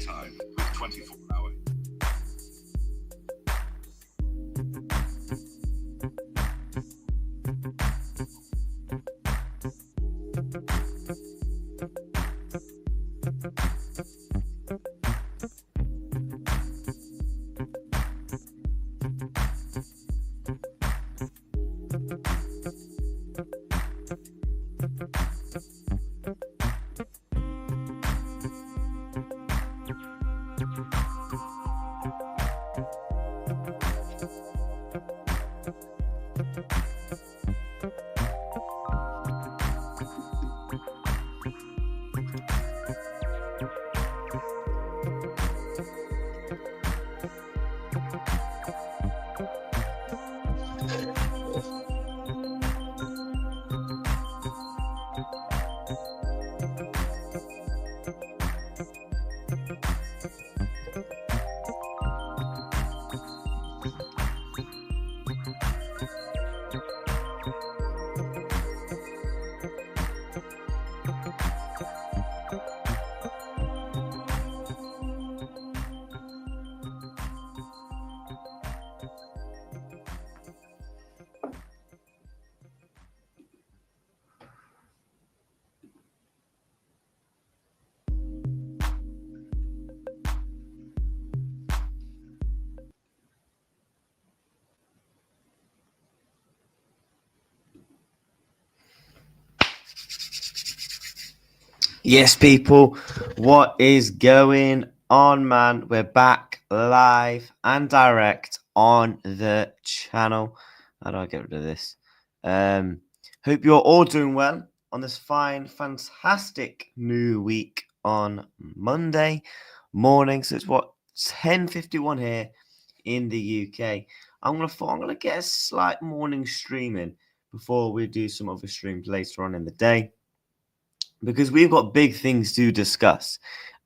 anytime with 24-hour. Yes, people, what is going on, man? We're back live and direct on the channel. How do I get rid of this? Hope you're all doing well on this fine, fantastic new week on Monday morning. So it's what, 10:51 here in the UK. I'm gonna get a slight morning stream in before we do some other streams later on in the day, because we've got big things to discuss.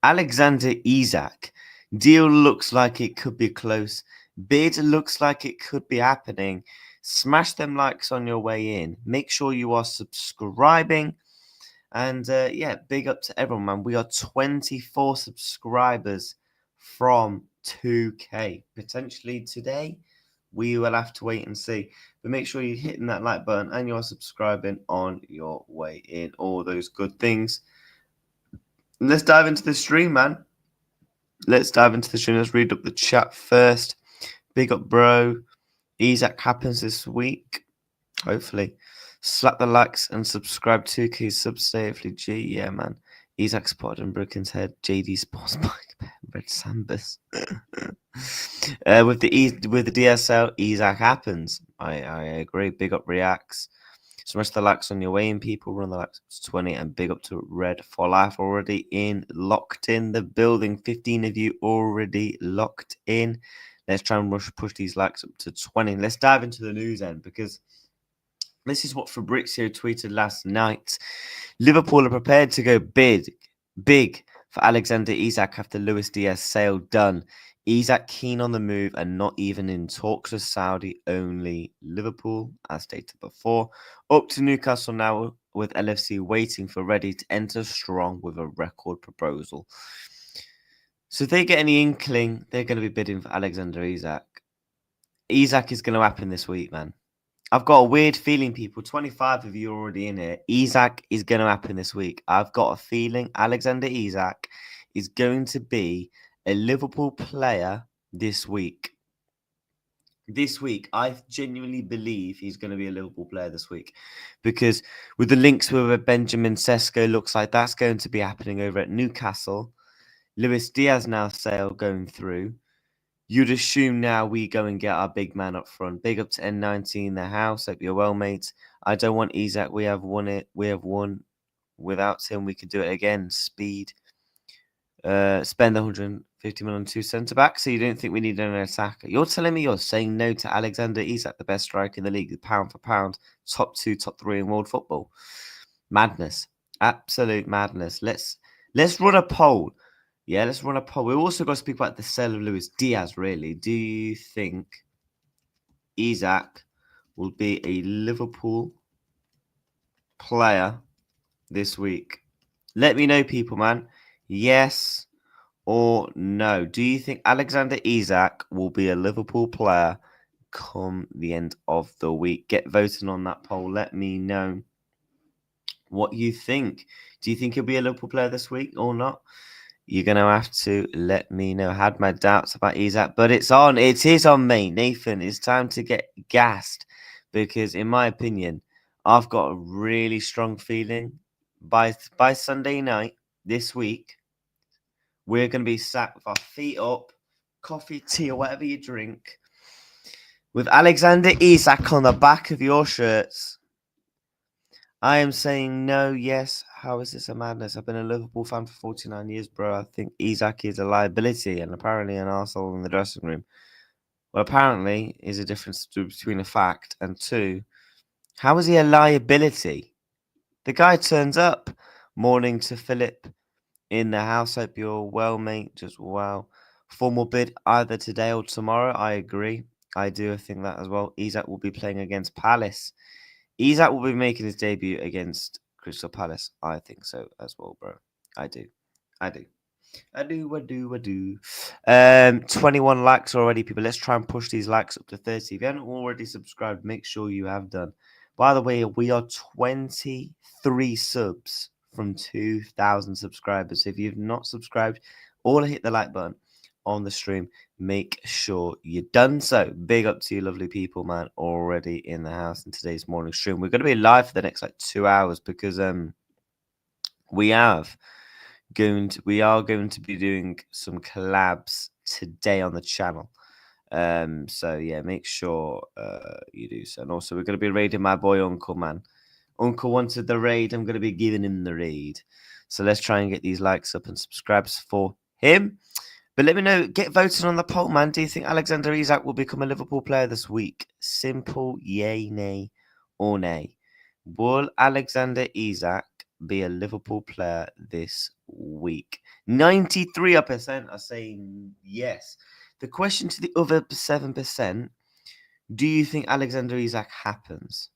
Alexander Isak, deal looks like it could be close. Bid looks like it could be happening. Smash them likes on your way in. Make sure you are subscribing. And yeah, big up to everyone, man. We are 24 subscribers from 2K. Potentially today, we will have to wait and see. But make sure you're hitting that like button and you're subscribing on your way in. All those good things. Let's dive into the stream, man. Let's dive into the stream. Let's read up the chat first. Big up, bro. Isak happens this week. Hopefully. Slap the likes and subscribe to Keys sub safely. G, yeah, man. Isak spotted in Brooklyn's head. JD sports bike. Red Sambus. With the DSL, Isak happens. I agree. Big up reacts. Smash the likes on your way in, people. Run the likes to 20 and big up to Red for Life already in, locked in the building. 15 of you already locked in. Let's try and push these likes up to 20. Let's dive into the news end, because this is what FABRIZIO tweeted last night. Liverpool are prepared to go big for Alexander Isak after Luis Diaz sale done. Isak keen on the move and not even in talks with Saudi, only Liverpool, as stated before. Up to Newcastle now, with LFC waiting for ready to enter strong with a record proposal. So if they get any inkling, they're going to be bidding for Alexander Isak. Isak is going to happen this week, man. I've got a weird feeling, people. 25 of you are already in here. Isak is going to happen this week. I've got a feeling Alexander Isak is going to be a Liverpool player this week. This week, I genuinely believe he's going to be a Liverpool player this week, because with the links with Benjamin Sesko, looks like that's going to be happening over at Newcastle. Luis Diaz now sale going through. You'd assume now we go and get our big man up front. Big up to N19 in the house. Hope you're well, mates. I don't want Isak. We have won it. We have won. Without him, we could do it again. Speed. Spend 150 million on 2 centre-backs. So you don't think we need an attacker? You're telling me you're saying no to Alexander Isak, the best striker in the league, pound for pound, top 2, top 3 in world football. Madness. Absolute madness. Let's run a poll. Yeah, let's run a poll. We've also got to speak about the sale of Luis Diaz, really. Do you think Isak will be a Liverpool player this week? Let me know, people, man. Yes or no? Do you think Alexander Isak will be a Liverpool player come the end of the week? Get voting on that poll. Let me know what you think. Do you think he'll be a Liverpool player this week or not? You're going to have to let me know. I had my doubts about Isak, but it's on. It is on me. Nathan, it's time to get gassed because, in my opinion, I've got a really strong feeling by Sunday night this week, we're going to be sat with our feet up, coffee, tea, or whatever you drink, with Alexander Isak on the back of your shirts. I am saying no, yes. How is this a madness? I've been a Liverpool fan for 49 years, bro. I think Isak is a liability and apparently an arsehole in the dressing room. Well, apparently is a difference between a fact and two. How is he a liability? The guy turns up. Morning to Philip in the house. Hope you're well, mate. Just wow. Formal bid either today or tomorrow. I agree. I do think that as well. Isak will be playing against Palace. Isak will be making his debut against Crystal Palace. I think so as well, bro. I do. 21 likes already, people. Let's try and push these likes up to 30. If you haven't already subscribed, make sure you have done. By the way, we are 23 subs from 2,000 subscribers. So if you've not subscribed or hit the like button on the stream, make sure you've done so. Big up to you, lovely people, man, already in the house in today's morning stream. We're going to be live for the next 2 hours because we are going to be doing some collabs today on the channel. So yeah, make sure you do so. And also, we're going to be raiding my boy Uncle, man. Uncle wanted the raid. I'm going to be giving him the raid. So let's try and get these likes up and subscribes for him. But let me know, get voted on the poll, man. Do you think Alexander Isak will become a Liverpool player this week? Simple yay, nay, or nay. Will Alexander Isak be a Liverpool player this week? 93% are saying yes. The question to the other 7%, do you think Alexander Isak happens?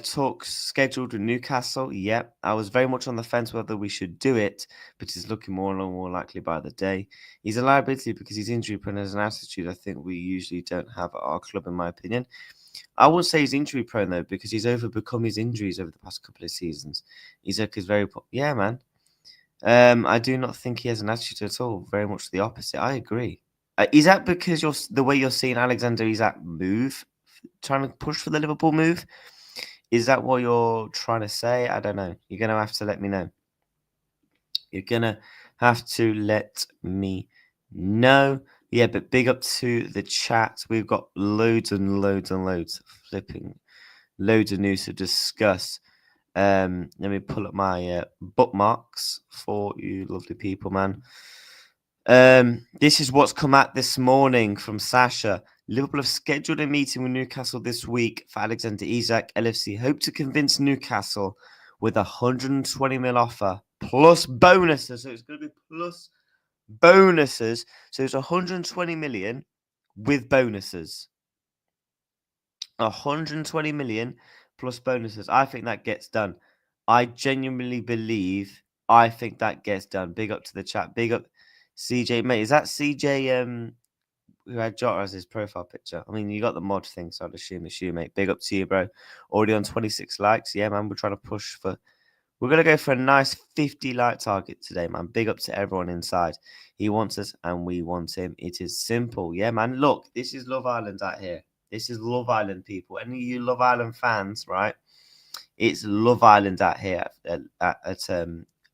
Talks scheduled with Newcastle. Yep. I was very much on the fence whether we should do it, but it's looking more and more likely by the day. He's a liability because he's injury prone as an attitude I think we usually don't have at our club, in my opinion. I won't say he's injury prone though, because he's overcome his injuries over the past couple of seasons. Isak is very yeah, man. I do not think he has an attitude at all. Very much the opposite. I agree. Is that because the way you're seeing Alexander Isak move, trying to push for the Liverpool move? Is that what you're trying to say? I don't know. You're gonna have to let me know. You're gonna have to let me know. Yeah, but big up to the chat. We've got loads and loads and loads of flipping, loads of news to discuss. Let me pull up my bookmarks for you, lovely people, man. This is what's come out this morning from Sasha. Liverpool have scheduled a meeting with Newcastle this week for Alexander Isak. LFC hope to convince Newcastle with a 120 mil offer plus bonuses. So it's going to be plus bonuses. So it's 120 million with bonuses. 120 million plus bonuses. I think that gets done. I genuinely believe I think that gets done. Big up to the chat. Big up CJ, mate. Is that CJ who had Jota as his profile picture? I mean, you got the mod thing, so I'd assume it's you, mate. Big up to you, bro. Already on 26 likes. Yeah, man, we're trying to push for... We're going to go for a nice 50 like target today, man. Big up to everyone inside. He wants us and we want him. It is simple. Yeah, man. Look, this is Love Island out here. This is Love Island, people. Any of you Love Island fans, right? It's Love Island out here at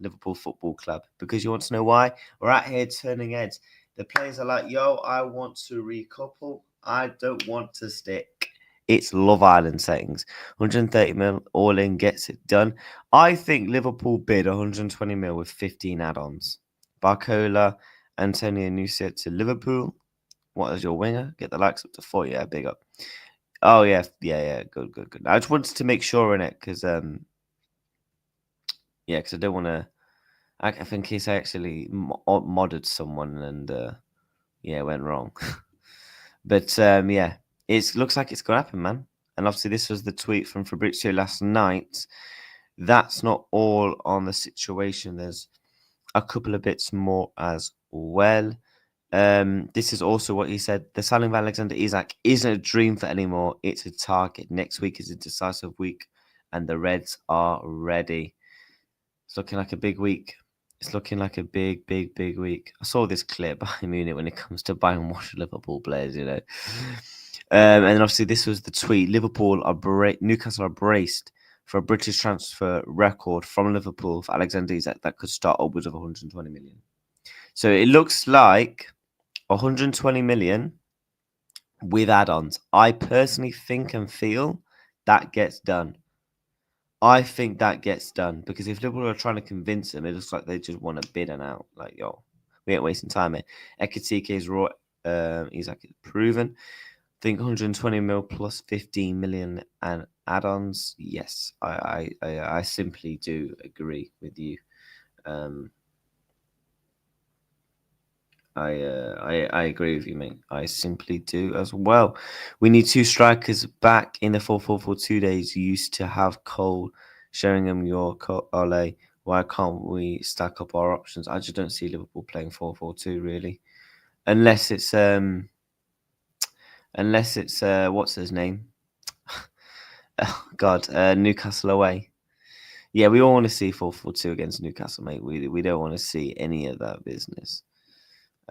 Liverpool Football Club. Because you want to know why? We're out here turning heads. The players are like, yo, I want to recouple. I don't want to stick. It's Love Island settings. 130 mil all in gets it done. I think Liverpool bid 120 mil with 15 add-ons. Barcola, Antonio Nusia to Liverpool. What is your winger? Get the likes up to 40. Yeah, big up. Oh, yeah. Yeah. Good. I just wanted to make sure in it because, because I don't want to... I think in case I actually modded someone and, it went wrong. But, yeah, it looks like it's going to happen, man. And obviously, this was the tweet from FABRIZIO last night. That's not all on the situation. There's a couple of bits more as well. This is also what he said. The signing of Alexander Isak isn't a dream for anymore. It's a target. Next week is a decisive week, and the Reds are ready. It's looking like a big week. It's looking like a big week. I saw this clip by Munich when it comes to buying and watch Liverpool players, you know. And then obviously this was the tweet. Newcastle are braced for a British transfer record from Liverpool for Alexander Isak that could start upwards of 120 million. So it looks like 120 million with add-ons. I personally think and feel that gets done. I think that gets done because if Liverpool are trying to convince them, it looks like they just want to bid and out. Like, yo, we ain't wasting time here. Ekitike is raw. Isak is proven. I think 120 mil plus 15 million and add-ons. Yes, I simply do agree with you. I agree with you, mate. I simply do as well. We need two strikers back in the 4-4-2 days. You used to have Cole, Sheringham, York, Ole. Why can't we stack up our options? I just don't see Liverpool playing 4-4-2 really, unless it's what's his name? Oh, God, Newcastle away. Yeah, we all want to see 4-4-2 against Newcastle, mate. We don't want to see any of that business.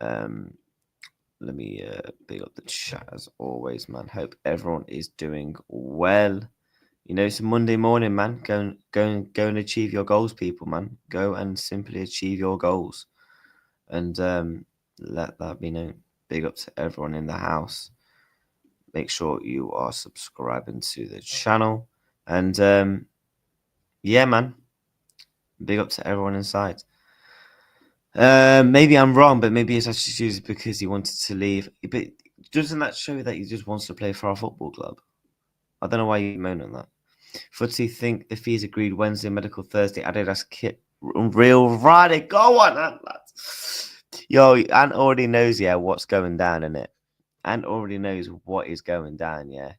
Let me big up the chat as always, man. Hope everyone is doing well. You know, it's a Monday morning, man. Go and achieve your goals, people, man. Go and simply achieve your goals, and let that be known. Big up to everyone in the house. Make sure you are subscribing to the channel, and yeah, man. Big up to everyone inside. Maybe I'm wrong, but maybe it's actually because he wanted to leave. But doesn't that show that he just wants to play for our football club? I don't know why you moan on that. Footy think the fees agreed Wednesday, medical Thursday, Adidas kit, real Friday. Go on, lads. Yo, Ant already knows, yeah, what's going down, innit? Ant already knows what is going down, yeah.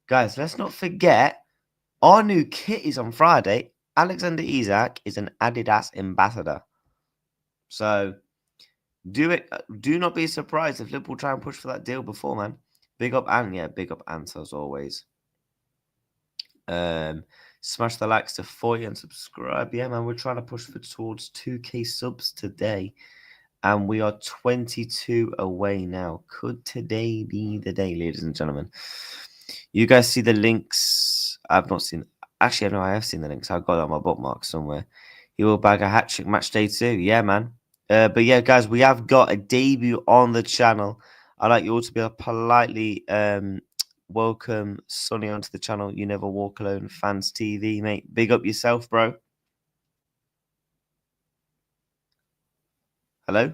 Guys, let's not forget, our new kit is on Friday. Alexander Isak is an Adidas ambassador. So do it. Do not be surprised if Liverpool try and push for that deal before, man. Big up Ant, yeah, big up Ant as always. Smash the likes to 40 and subscribe. Yeah, man, we're trying to push towards 2K subs today. And we are 22 away now. Could today be the day, ladies and gentlemen? You guys see the links? I've not seen. Actually, no, I have seen the links. I've got it on my bookmark somewhere. He will bag a hat trick match day 2. Yeah, man. But yeah, guys, we have got a debut on the channel. I'd like you all to be politely welcome Sonny onto the channel. You Never Walk Alone Fans TV, mate. Big up yourself, bro. Hello?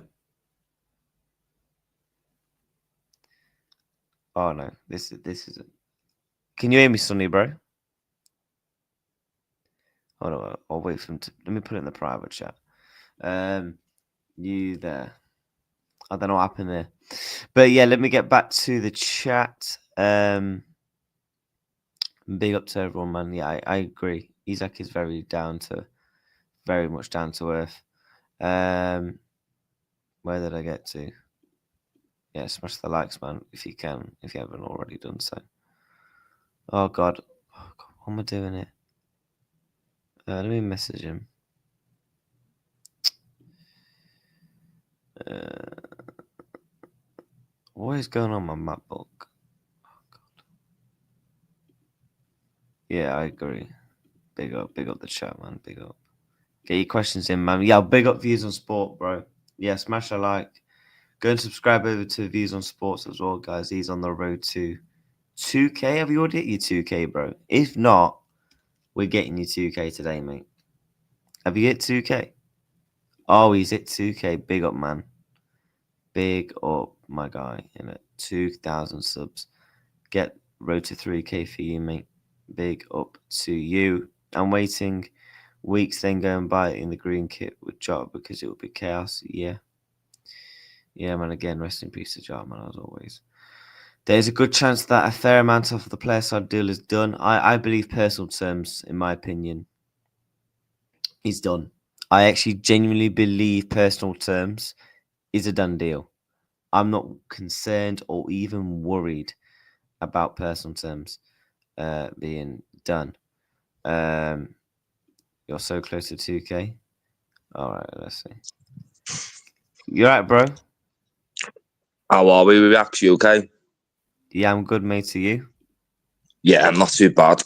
Oh no, this is. Can you hear me, Sonny, bro? Hold on, I'll wait for him to. Let me put it in the private chat. You there? I don't know what happened there, but yeah, let me get back to the chat. Big up to everyone, man. Yeah, I agree. Isak is very much down to earth. Where did I get to? Yeah, smash the likes, man, if you can, if you haven't already done so. Oh God, what am I doing here? Let me message him. What is going on my map book? Oh God. Yeah, I agree. Big up the chat, man. Big up. Get your questions in, man. Yeah, big up Views on Sport, bro. Yeah, smash a like. Go and subscribe over to Views on Sports as well, guys. He's on the road to 2K. Have you already hit your 2K, bro? If not, we're getting you 2K today, mate. Have you hit 2K? Oh, he's hit 2K. Big up, man. Big up, my guy. 2,000 subs. Get road to 3K for you, mate. Big up to you. I'm waiting weeks, then go and buy it in the green kit with Jota because it will be chaos. Yeah. Yeah, man. Again, rest in peace to Jota, man, as always. There's a good chance that a fair amount of the player side deal is done. I believe personal terms, in my opinion, is done. I actually genuinely believe personal terms is a done deal. I'm not concerned or even worried about personal terms being done. You're so close to 2K. All right, let's see. You all right, bro? How are we? We actually okay? Yeah, I'm good, mate. To you? Yeah, I'm not too bad.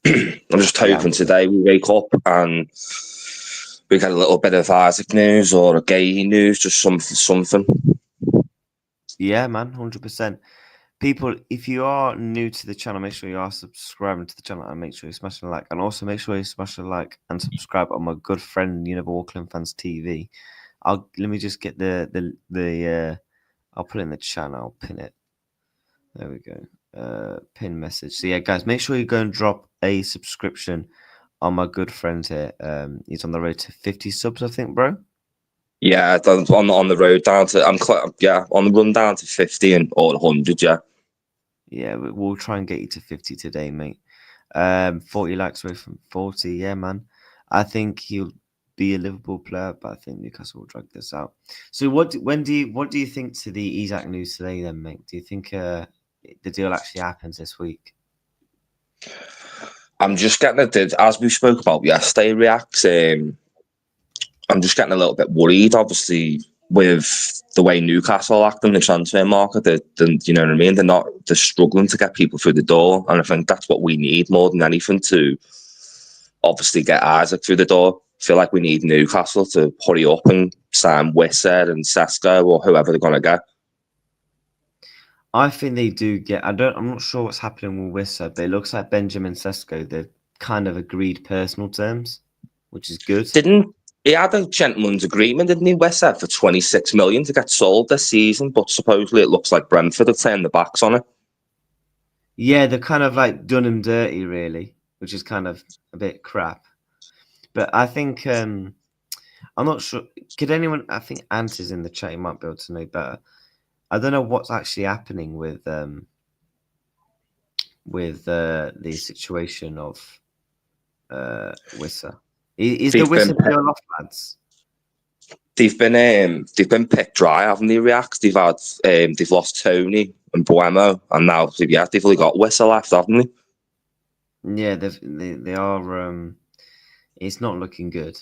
I'm just Yeah, hoping today we wake up and we get a little bit of Isaac news or a gay news, just something. yeah, man, 100%. People, if you are new to the channel, make sure you are subscribing to the channel and make sure you smash a like. And also make sure you smash a like and subscribe on my good friend Auckland Fans TV. Let me just get I'll put it in the channel, I'll pin it. There we go. Pin message. So yeah, guys, make sure you go and drop a subscription on my good friend here. He's on the road to 50 subs, I think, bro. Yeah, on the road down to on the run down to 50 and or 100. Yeah, Yeah, we'll try and get you to 50 today, mate. 40 likes away from 40. Yeah, man. I think he'll be a Liverpool player, but I think Newcastle will drag this out. So what do you think to the Isak news today then, mate? Do you think the deal actually happens this week? I'm just getting as we spoke about yesterday. Reacts. I'm just getting a little bit worried, obviously, with the way Newcastle act in the transfer market. You know what I mean? They're struggling to get people through the door, and I think that's what we need more than anything to obviously get Isaac through the door. I feel like we need Newcastle to hurry up and sign Wissa and Sesko or whoever they're gonna get. I think they do get. I'm not sure what's happening with Wissa, but it looks like Benjamin Sesko, they've kind of agreed personal terms, which is good. He had a gentleman's agreement, didn't he, Wissa, for 26 million to get sold this season, but supposedly it looks like Brentford have turned their backs on it. Yeah, they're kind of like done him dirty, really, which is kind of a bit crap. But I think I'm not sure. Could anyone? I think Ant is in the chat. He might be able to know better. I don't know what's actually happening with the situation of Wissa. Is the Wissa deal off, lads? They've been picked dry, haven't they? Reacts. They've lost Tony and Buemo, and now they've only got Wissa left, haven't they? Yeah, they are. It's not looking good.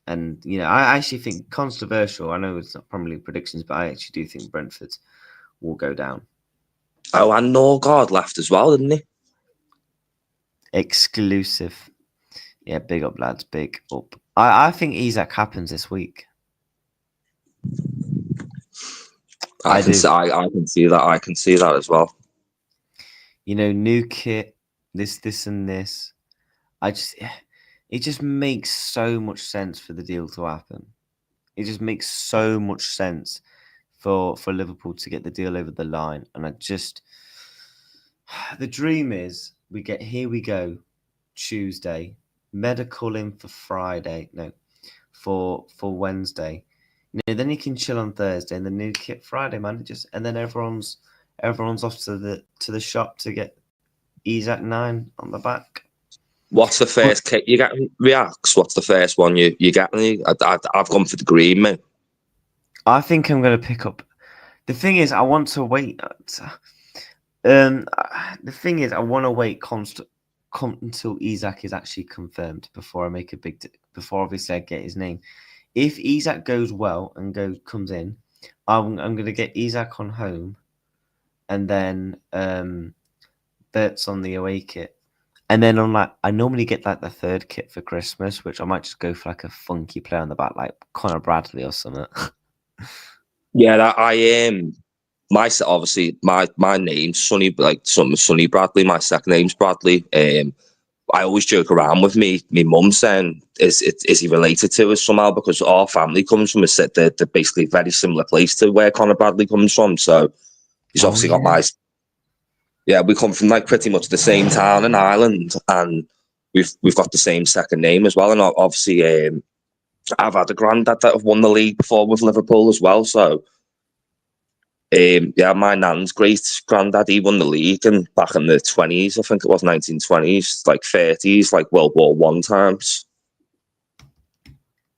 And, I actually think controversial. I know it's not probably predictions, but I actually do think Brentford will go down. Oh, and Norgard left as well, didn't he? Exclusive. Yeah, big up, lads. Big up. I think Isak happens this week. I can see that. I can see that as well. New kit, this, and this. It just makes so much sense for the deal to happen. It just makes so much sense for Liverpool to get the deal over the line. And the dream is here we go, Tuesday, medical in for Friday, no, for Wednesday. Then you can chill on Thursday and the new kit Friday, man. And then everyone's off to the shop to get Isak 9 on the back. What's the first kit you get? Reacts. What's the first one you get? I've gone for the green, mate. I think I'm going to pick up. The thing is, I want to wait. The thing is, I want to wait until Isak is actually confirmed before I make before obviously I get his name. If Isak goes well and comes in, I'm going to get Isak on home, and then Bert's on the away kit. And then I normally get like the third kit for Christmas, which I might just go for like a funky player on the back, like Conor Bradley or something. Yeah, that obviously my name's Sonny, like Sonny Bradley. My second name's Bradley. I always joke around with me mum saying, is he related to us somehow? Because our family comes from they're basically a very similar place to where Conor Bradley comes from. So he's obviously got my. Yeah, we come from like pretty much the same town in Ireland, and we've got the same second name as well. And obviously, I've had a granddad that have won the league before with Liverpool as well. So, my nan's great granddad, he won the league, and back in the 20s, I think it was 1920s, like 30s, like World War I times.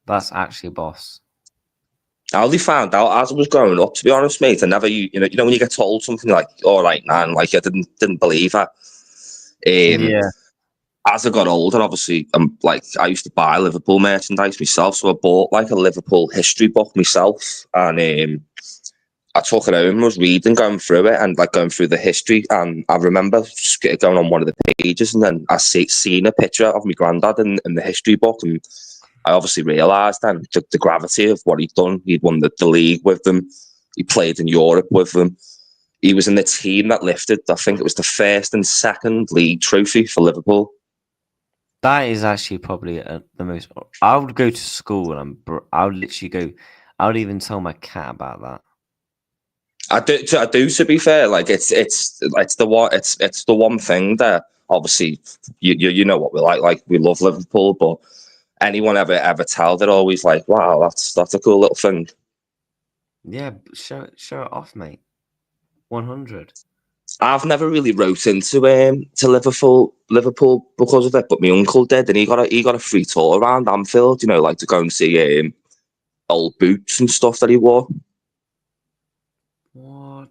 That's actually boss. I only found out as I was growing up, to be honest, mate. I never, you know, when you get told something like, "All right, man," like I didn't believe it. Yeah. As I got older, obviously, like I used to buy Liverpool merchandise myself, so I bought like a Liverpool history book myself, and I took it home and was reading, going through it, and like going through the history. And I remember just going on one of the pages, and then I seen a picture of my granddad in the history book, and I obviously realised then the gravity of what he'd done. He'd won the league with them. He played in Europe with them. He was in the team that lifted, I think it was the first and second league trophy for Liverpool. That is actually probably the most. I would go to school and I would literally go. I would even tell my cat about that. I do. To be fair, like it's the one thing that obviously you know what we like. Like we love Liverpool, but anyone ever tell, they're always like, "Wow, that's a cool little thing." Yeah, show it off, mate. 100. I've never really wrote into to Liverpool because of it, but my uncle did, and he got a free tour around Anfield. You know, like to go and see old boots and stuff that he wore. What?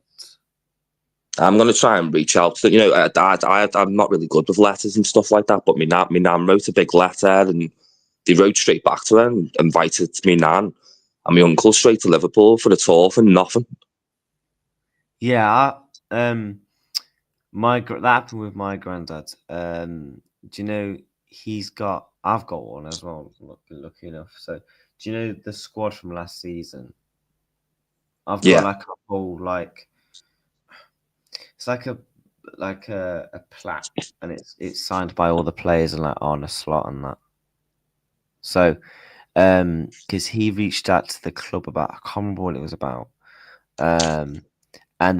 I'm gonna try and reach out to, you know, I'm not really good with letters and stuff like that, but my nan wrote a big letter, and they wrote straight back to her and invited me nan and my uncle straight to Liverpool for the tour for nothing. Yeah, that happened with my granddad. Do you know I've got one as well. Lucky enough. So, do you know the squad from last season? I've got like a whole it's like a plaque, and it's signed by all the players and like on a slot and that. So, because he reached out to the club about, I can't remember what it was about, and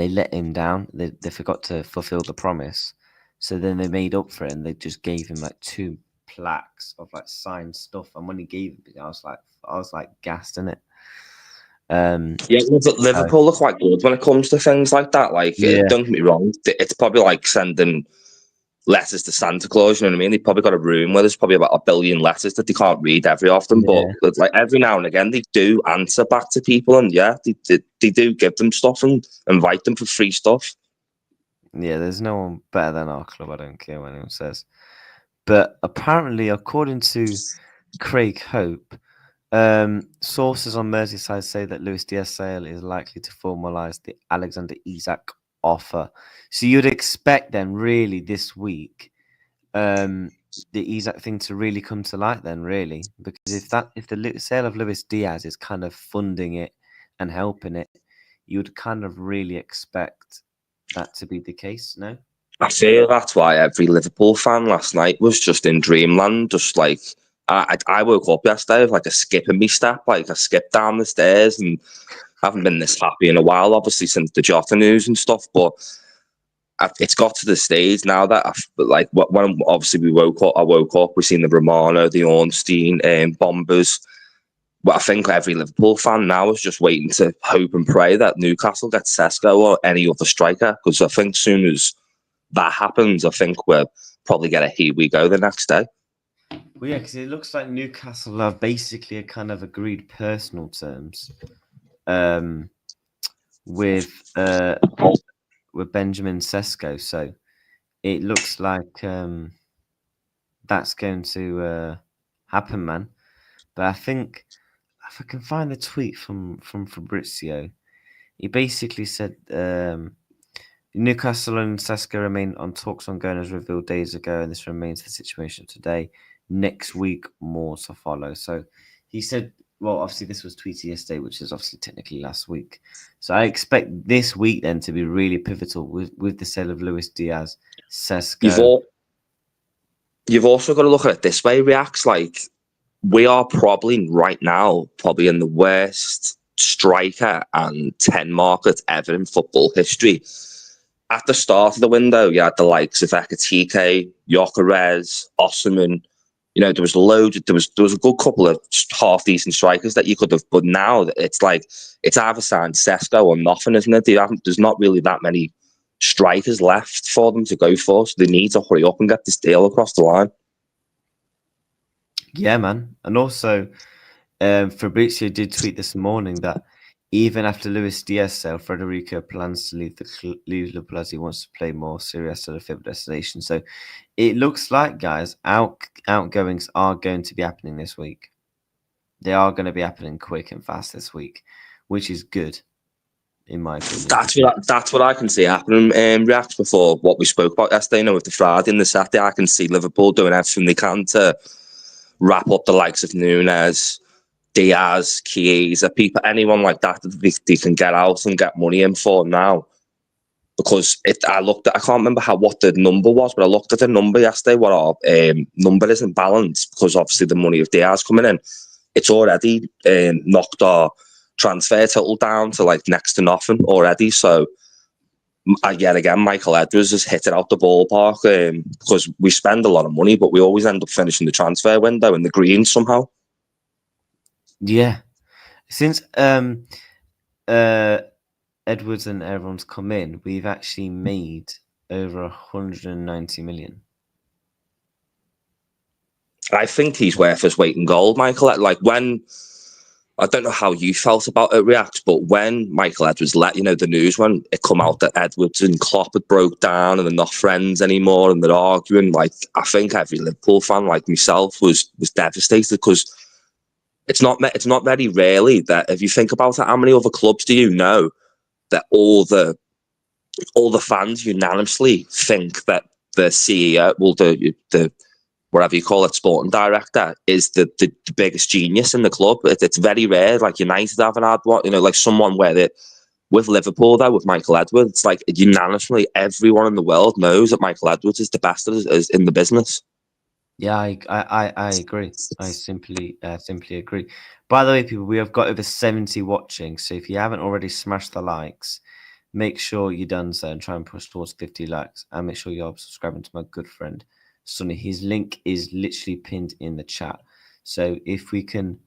they let him down. They forgot to fulfill the promise, so then they made up for it, and they just gave him like 2 plaques of like signed stuff. And when he gave it, I was like gassed in it. Liverpool are quite good when it comes to things like that. Like, don't get me wrong, it's probably like sending letters to Santa Claus. You know what I mean? They probably got a room where there's probably about 1 billion letters that they can't read every often. But like every now and again, they do answer back to people, and they do give them stuff and invite them for free stuff. Yeah, there's no one better than our club. I don't care what anyone says. But apparently, according to Craig Hope, sources on Merseyside say that Luis Diaz sale is likely to formalise the Alexander Isak offer. So you'd expect then, really, this week, the Isak thing to really come to light. Then, really, because if the sale of Luis Diaz is kind of funding it and helping it, you'd kind of really expect that to be the case. No. I feel that's why every Liverpool fan last night was just in dreamland. Just like I woke up yesterday with like a skip in me step, like I skipped down the stairs, and I haven't been this happy in a while, obviously since the Jota news and stuff. But it's got to the stage now that when obviously I woke up, we've seen the Romano, the Ornstein, bombers. But I think every Liverpool fan now is just waiting to hope and pray that Newcastle gets Sesko or any other striker, because I think soon as that happens, I think we'll probably get a here we go the next day. Well, yeah, because it looks like Newcastle have basically a kind of agreed personal terms with Benjamin Sesko. So it looks like that's going to happen, man. But I think if I can find the tweet from Fabrizio, he basically said Newcastle and Sesko remain on talks ongoing as revealed days ago, and this remains the situation today. Next week, more to follow. So he said, well, obviously this was tweeted yesterday, which is obviously technically last week. So I expect this week then to be really pivotal with the sale of Luis Diaz, Sesko. You've also got to look at it this way, Reacts. Like, we are probably right now, in the worst striker and 10 market ever in football history. At the start of the window, you had the likes of Ekatike, Gyökeres, Osimhen. You know, there was a good couple of half decent strikers that you could have. But now it's like it's either signed Sesko or nothing, isn't it? There's not really that many strikers left for them to go for, so they need to hurry up and get this deal across the line. Yeah, man, and also Fabrizio did tweet this morning that even after Luis Diaz sale, Federico plans to leave Liverpool as he wants to play more serious to the fifth destination. So it looks like, guys, outgoings are going to be happening this week. They are going to be happening quick and fast this week, which is good, in my opinion. That's what I can see happening. Reacts before what we spoke about yesterday, with the Friday and the Saturday, I can see Liverpool doing everything they can to wrap up the likes of Nunez, Diaz, Chiesa, people, anyone like that they can get out and get money in for now. Because I can't remember what the number was, but I looked at the number yesterday. What our number isn't balanced because obviously the money of Diaz coming in, it's already knocked our transfer total down to like next to nothing already. So yet again, Michael Edwards has hit it out the ballpark because we spend a lot of money, but we always end up finishing the transfer window in the green somehow. Yeah, since Edwards and everyone's come in, we've actually made over 190 million. I think he's worth his weight in gold, Michael. Like when, I don't know how you felt about it, React, but when Michael Edwards let the news when it come out that Edwards and Klopp had broke down and they're not friends anymore and they're arguing, like I think every Liverpool fan like myself was devastated because it's not very rarely that if you think about it, how many other clubs do you know that all the fans unanimously think that the CEO, well, the whatever you call it, sporting director, is the biggest genius in the club. It's very rare. Like United haven't had one, like someone with Liverpool though, with Michael Edwards, it's like unanimously everyone in the world knows that Michael Edwards is the best is in the business. Yeah, I agree. I simply agree. By the way, people, we have got over 70 watching. So if you haven't already smashed the likes, make sure you've done so and try and push towards 50 likes. And make sure you're subscribing to my good friend, Sonny. His link is literally pinned in the chat. So if we can,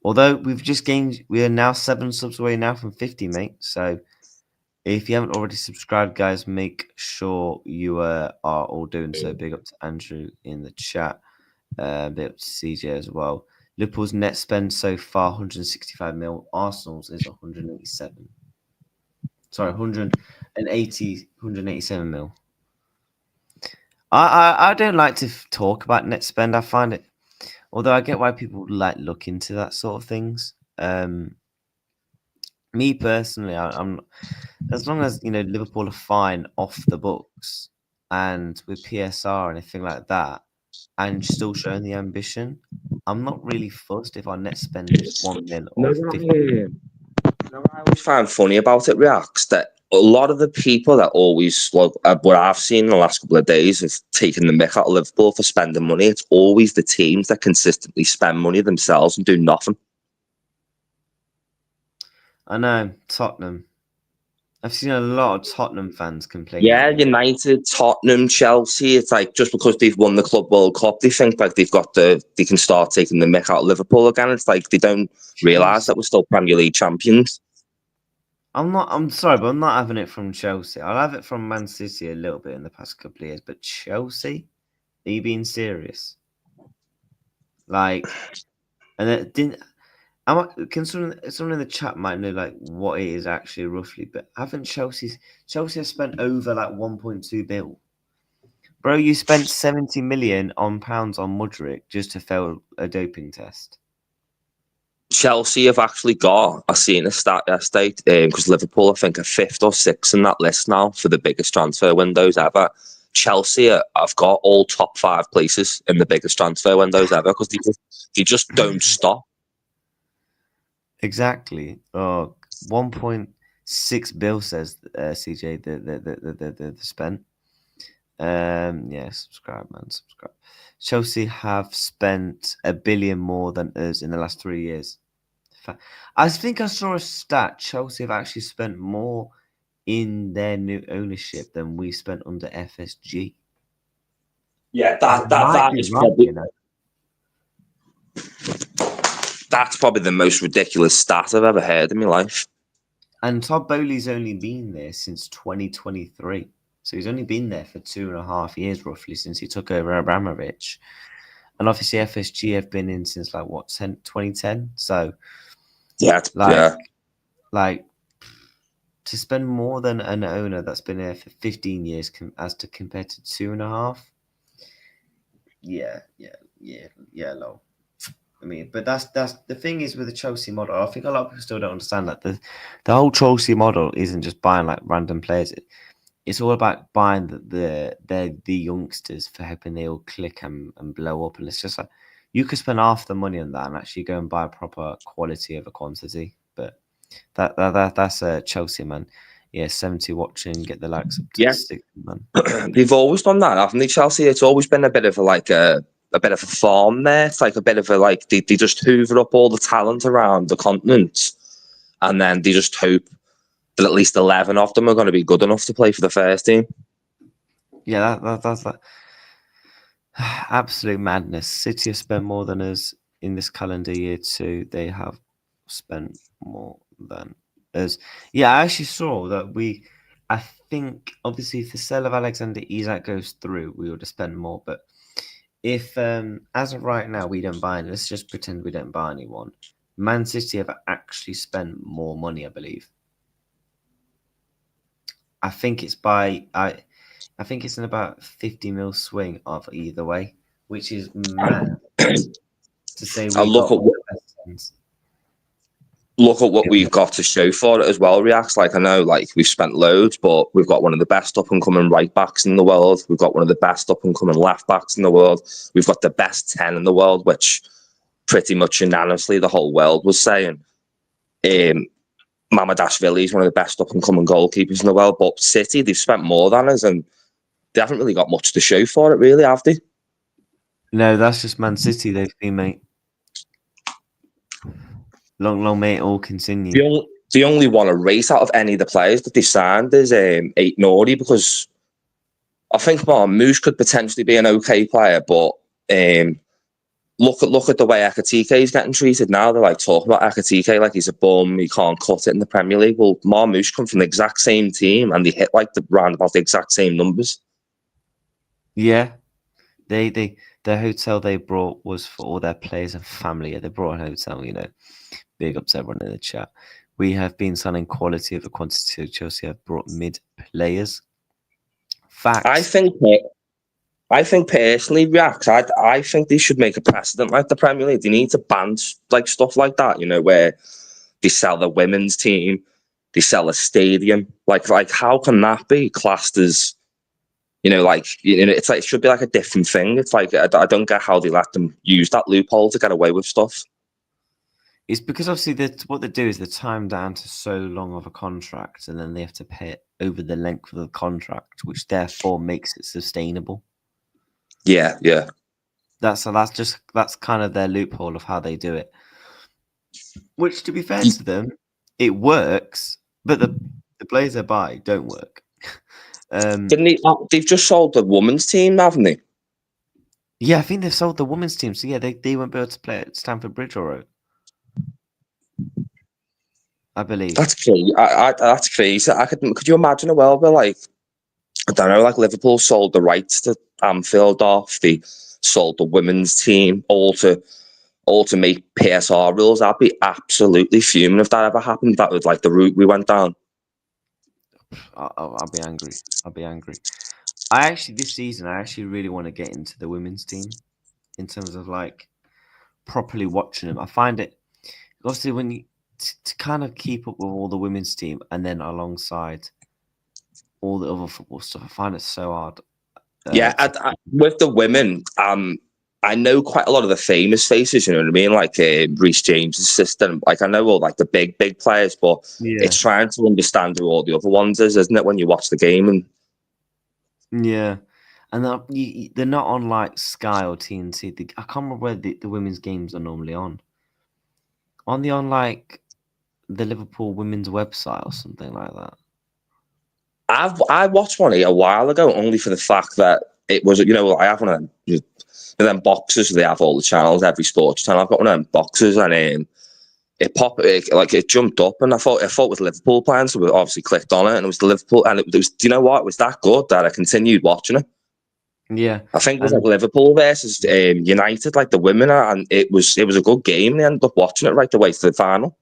although we've just gained, we are now 7 subs away now from 50, mate. So if you haven't already subscribed, guys, make sure you are all doing so. Big up to Andrew in the chat. Big up to CJ as well. Liverpool's net spend so far, 165 mil. Arsenal's is 187. Sorry, 187 mil. I don't like to talk about net spend. I find it, although I get why people like look into that sort of things. Me personally, I'm as long as Liverpool are fine off the books and with PSR and anything like that, and still showing the ambition, I'm not really fussed if our net spend is 1 mil or 50. What I always find funny about it, Reacts, that a lot of the people that always, what I've seen in the last couple of days, have taken the mick out of Liverpool for spending money. It's always the teams that consistently spend money themselves and do nothing. I know, Tottenham. I've seen a lot of Tottenham fans complain. Yeah, United, Tottenham, Chelsea. It's like just because they've won the Club World Cup, they think like they can start taking the mick out of Liverpool again. It's like they don't realise that we're still Premier League champions. I'm sorry, but I'm not having it from Chelsea. I'll have it from Man City a little bit in the past couple of years, but Chelsea, are you being serious? Like, and it didn't. Can someone in the chat might know like what it is actually roughly? But haven't Chelsea has spent over like 1.2 bill, bro? You spent 70 million pounds on Mudryk just to fail a doping test. Chelsea have actually got, I seen a stat yesterday, because Liverpool, I think, are 5th or 6th in that list now for the biggest transfer windows ever. Chelsea have got all top 5 places in the biggest transfer windows ever because they just don't stop. Exactly. 1.6 bill says CJ the spent. Yeah, subscribe, man, subscribe. Chelsea have spent $1 billion more than us in the last 3 years. I think I saw a stat. Chelsea have actually spent more in their new ownership than we spent under FSG. Yeah, that is probably that's probably the most ridiculous stat I've ever heard in my life. And Todd Bowley's only been there since 2023. So he's only been there for 2.5 years, roughly, since he took over Abramovich. And obviously FSG have been in since like what 2010. So Yeah, like to spend more than an owner that's been there for 15 years as to compared to 2.5. Yeah, low. I mean, but that's the thing is with the Chelsea model. I think a lot of people still don't understand that the whole Chelsea model isn't just buying like random players. It's all about buying the youngsters for hoping they all click and blow up. And it's just like you could spend half the money on that and actually go and buy proper quality over quantity. But that's a Chelsea, man. Yeah, 70 watching, get the likes up to 60, man. They've always done that, haven't they, Chelsea? It's always been a bit of a bit of a farm there. It's like a bit of a like they just hoover up all the talent around the continent, and then they just hope that at least 11 of them are going to be good enough to play for the first team. Yeah, that's that. Absolute madness. City have spent more than us in this calendar year too. They have spent more than us. Yeah, I actually saw that I think obviously if the sale of Alexander Isak goes through, we would have spent more. But if as of right now we don't buy any, let's just pretend we don't buy anyone. Man City have actually spent more money, I believe. I think it's I think it's in about 50 mil swing of either way, which is mad to say we got all the best ones. Look at what we've got to show for it as well, Reacts. Like, I know, like, we've spent loads, but we've got one of the best up-and-coming right-backs in the world. We've got one of the best up-and-coming left-backs in the world. We've got the best 10 in the world, which pretty much unanimously the whole world was saying. Mamadashvili is one of the best up-and-coming goalkeepers in the world, but City, they've spent more than us, and they haven't really got much to show for it, really, have they? No, that's just Man City. They've been, mate. Long may it all continue. The only one a race out of any of the players that they signed is Eight Nori, because I think Marmoush could potentially be an okay player, but look at the way Ekitike is getting treated now. They're like talking about Ekitike like he's a bum, he can't cut it in the Premier League. Well, Marmoush come from the exact same team and they hit like round about the exact same numbers. Yeah, the hotel they brought was for all their players and family. They brought a hotel, you know. Big up to everyone in the chat. We have been signing quality over quantity. Chelsea have brought mid players. Facts. I think personally, Reacts, I think they should make a precedent like the Premier League. They need to ban like stuff like that, you know, where they sell the women's team, they sell a stadium. Like how can that be classed as, you know, like, you know, it's like it should be like a different thing. It's like I don't get how they let them use that loophole to get away with stuff. It's because obviously what they do is they time down to so long of a contract, and then they have to pay it over the length of the contract, which therefore makes it sustainable. Yeah. That's kind of their loophole of how they do it. Which, to be fair to them, it works, but the players they buy don't work. They've just sold the women's team, haven't they? Yeah, I think they've sold the women's team. So yeah, they won't be able to play at Stamford Bridge or I believe. That's crazy. That's crazy. Could you imagine a world where, like, I don't know, like Liverpool sold the rights to Anfield off, they sold the women's team, all to make PSR rules? I'd be absolutely fuming if that ever happened. That was like the route we went down. I'll be angry. This season, I actually really want to get into the women's team in terms of like properly watching them. I find it obviously when you to kind of keep up with all the women's team and then alongside all the other football stuff, I find it so hard. With the women, I know quite a lot of the famous faces, you know what I mean? Like Reece James' sister. Like I know all like the big players, but it's trying to understand who all the other ones is, isn't it? When you watch the game and they're not on like Sky or TNT. I can't remember where the women's games are normally on. On like the Liverpool women's website or something like that. I watched one a while ago only for the fact that it was, you know, I have one of them boxes. They have all the channels, every sports channel. I've got one of them boxes, and it jumped up, and I thought it was Liverpool playing, so we obviously clicked on it, and it was the Liverpool, and it was, do you know what? It was that good that I continued watching it. Yeah, I think it was like and Liverpool versus United, like the women, and it was a good game. They ended up watching it right the way to the final.